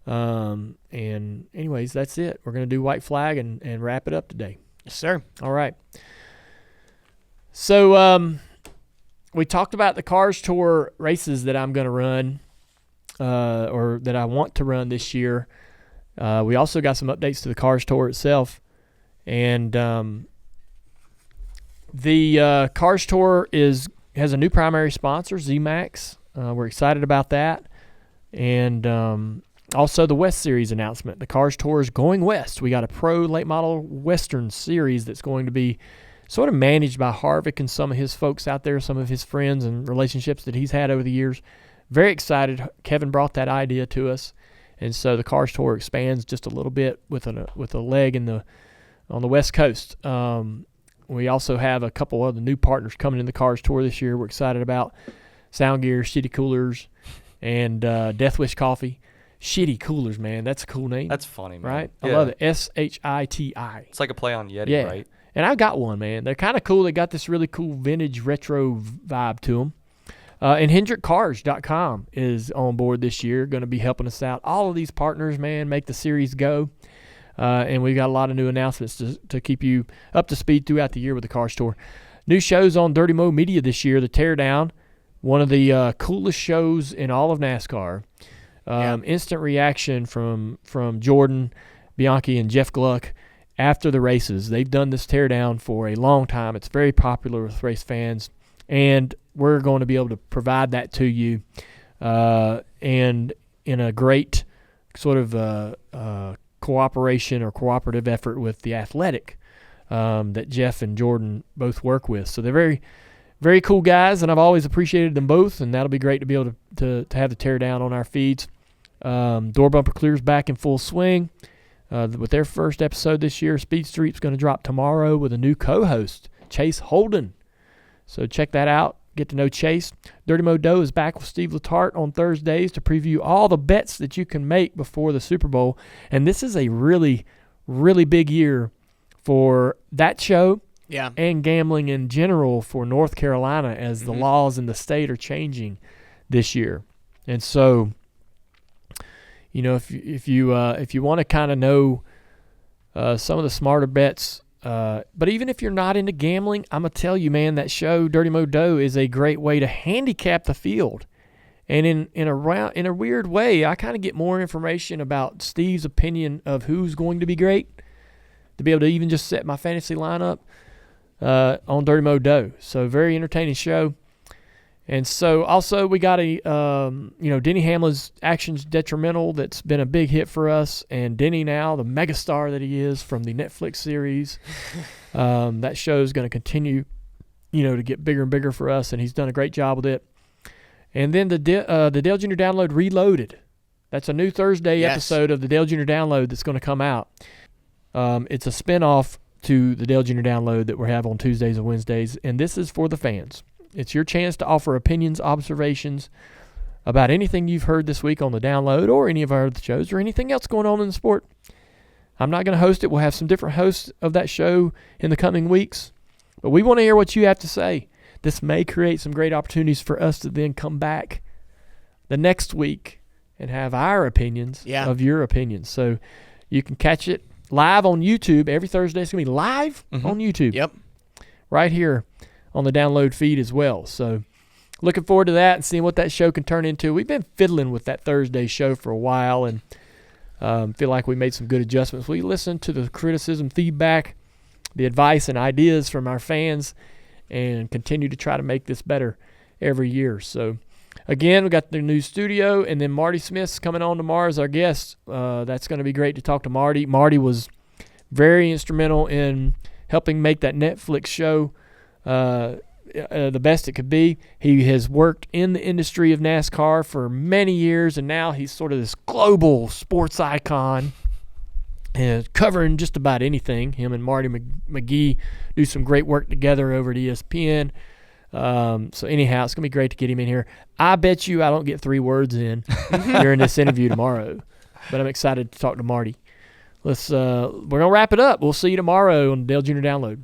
And anyways, that's it. We're going to do White Flag and wrap it up today. Yes, sir. All right. So we talked about the Cars Tour races that I'm going to run or that I want to run this year. We also got some updates to the Cars Tour itself. And the Cars Tour has a new primary sponsor, ZMAX. We're excited about that. And also the West Series announcement. The Cars Tour is going west. We got a pro late model Western series that's going to be sort of managed by Harvick and some of his folks out there, some of his friends and relationships that he's had over the years. Very excited. Kevin brought that idea to us. And so the Cars Tour expands just a little bit with a leg on the West Coast. We also have a couple other new partners coming in the Cars Tour this year. We're excited about Sound Gear, Shitty Coolers, and Death Wish Coffee. Shitty Coolers, man, that's a cool name. That's funny, man. Right? Yeah. I love it. SHITI. It's like a play on Yeti, Yeah. right? And I got one, man. They're kind of cool. They got this really cool vintage retro vibe to them. And HendrickCars.com is on board this year, going to be helping us out. All of these partners, man, make the series go. And we've got a lot of new announcements to keep you up to speed throughout the year with the Cars Tour. New shows on Dirty Mo Media this year, the Teardown, one of the coolest shows in all of NASCAR. Instant reaction from Jordan, Bianchi, and Jeff Gluck after the races. They've done this Teardown for a long time. It's very popular with race fans. And we're going to be able to provide that to you and in a great sort of cooperation or cooperative effort with The Athletic that Jeff and Jordan both work with. So they're very, very cool guys, and I've always appreciated them both, and that'll be great to be able to have the Teardown on our feeds. Door Bumper Clear's back in full swing with their first episode this year. Speed Street's going to drop tomorrow with a new co-host, Chase Holden. So check that out. Get to know Chase. Dirty Mo Doe is back with Steve Letarte on Thursdays to preview all the bets that you can make before the Super Bowl. And this is a really, really big year for that show and gambling in general for North Carolina as the laws in the state are changing this year. And so, you know, if you want to kind of know some of the smarter bets, but even if you're not into gambling, I'm going to tell you, man, that show, Dirty Mo Doe, is a great way to handicap the field. And in a weird way, I kind of get more information about Steve's opinion of who's going to be great to be able to even just set my fantasy lineup on Dirty Mo Doe. So very entertaining show. And so also we got Denny Hamlin's Actions Detrimental that's been a big hit for us. And Denny now, the megastar that he is from the Netflix series, that show is going to continue, to get bigger and bigger for us. And he's done a great job with it. And then the Dale Jr. Download Reloaded. That's a new Thursday episode of the Dale Jr. Download that's going to come out. It's a spinoff to the Dale Jr. Download that we have on Tuesdays and Wednesdays. And this is for the fans. It's your chance to offer opinions, observations about anything you've heard this week on the Download or any of our other shows or anything else going on in the sport. I'm not going to host it. We'll have some different hosts of that show in the coming weeks. But we want to hear what you have to say. This may create some great opportunities for us to then come back the next week and have our opinions of your opinions. So you can catch it live on YouTube every Thursday. It's going to be live on YouTube. Yep. Right here on the Download feed as well. So looking forward to that and seeing what that show can turn into. We've been fiddling with that Thursday show for a while and feel like we made some good adjustments. We listened to the criticism, feedback, the advice and ideas from our fans and continue to try to make this better every year. So again, we got the new studio, and then Marty Smith's coming on tomorrow as our guest. That's going to be great to talk to Marty. Marty was very instrumental in helping make that Netflix show the best it could be. He has worked in the industry of NASCAR for many years, and now he's sort of this global sports icon and covering just about anything. Him and Marty McGee do some great work together over at ESPN. So anyhow, it's going to be great to get him in here. I bet you I don't get 3 words in during this interview tomorrow, but I'm excited to talk to Marty. We're going to wrap it up. We'll see you tomorrow on the Dale Jr. Download.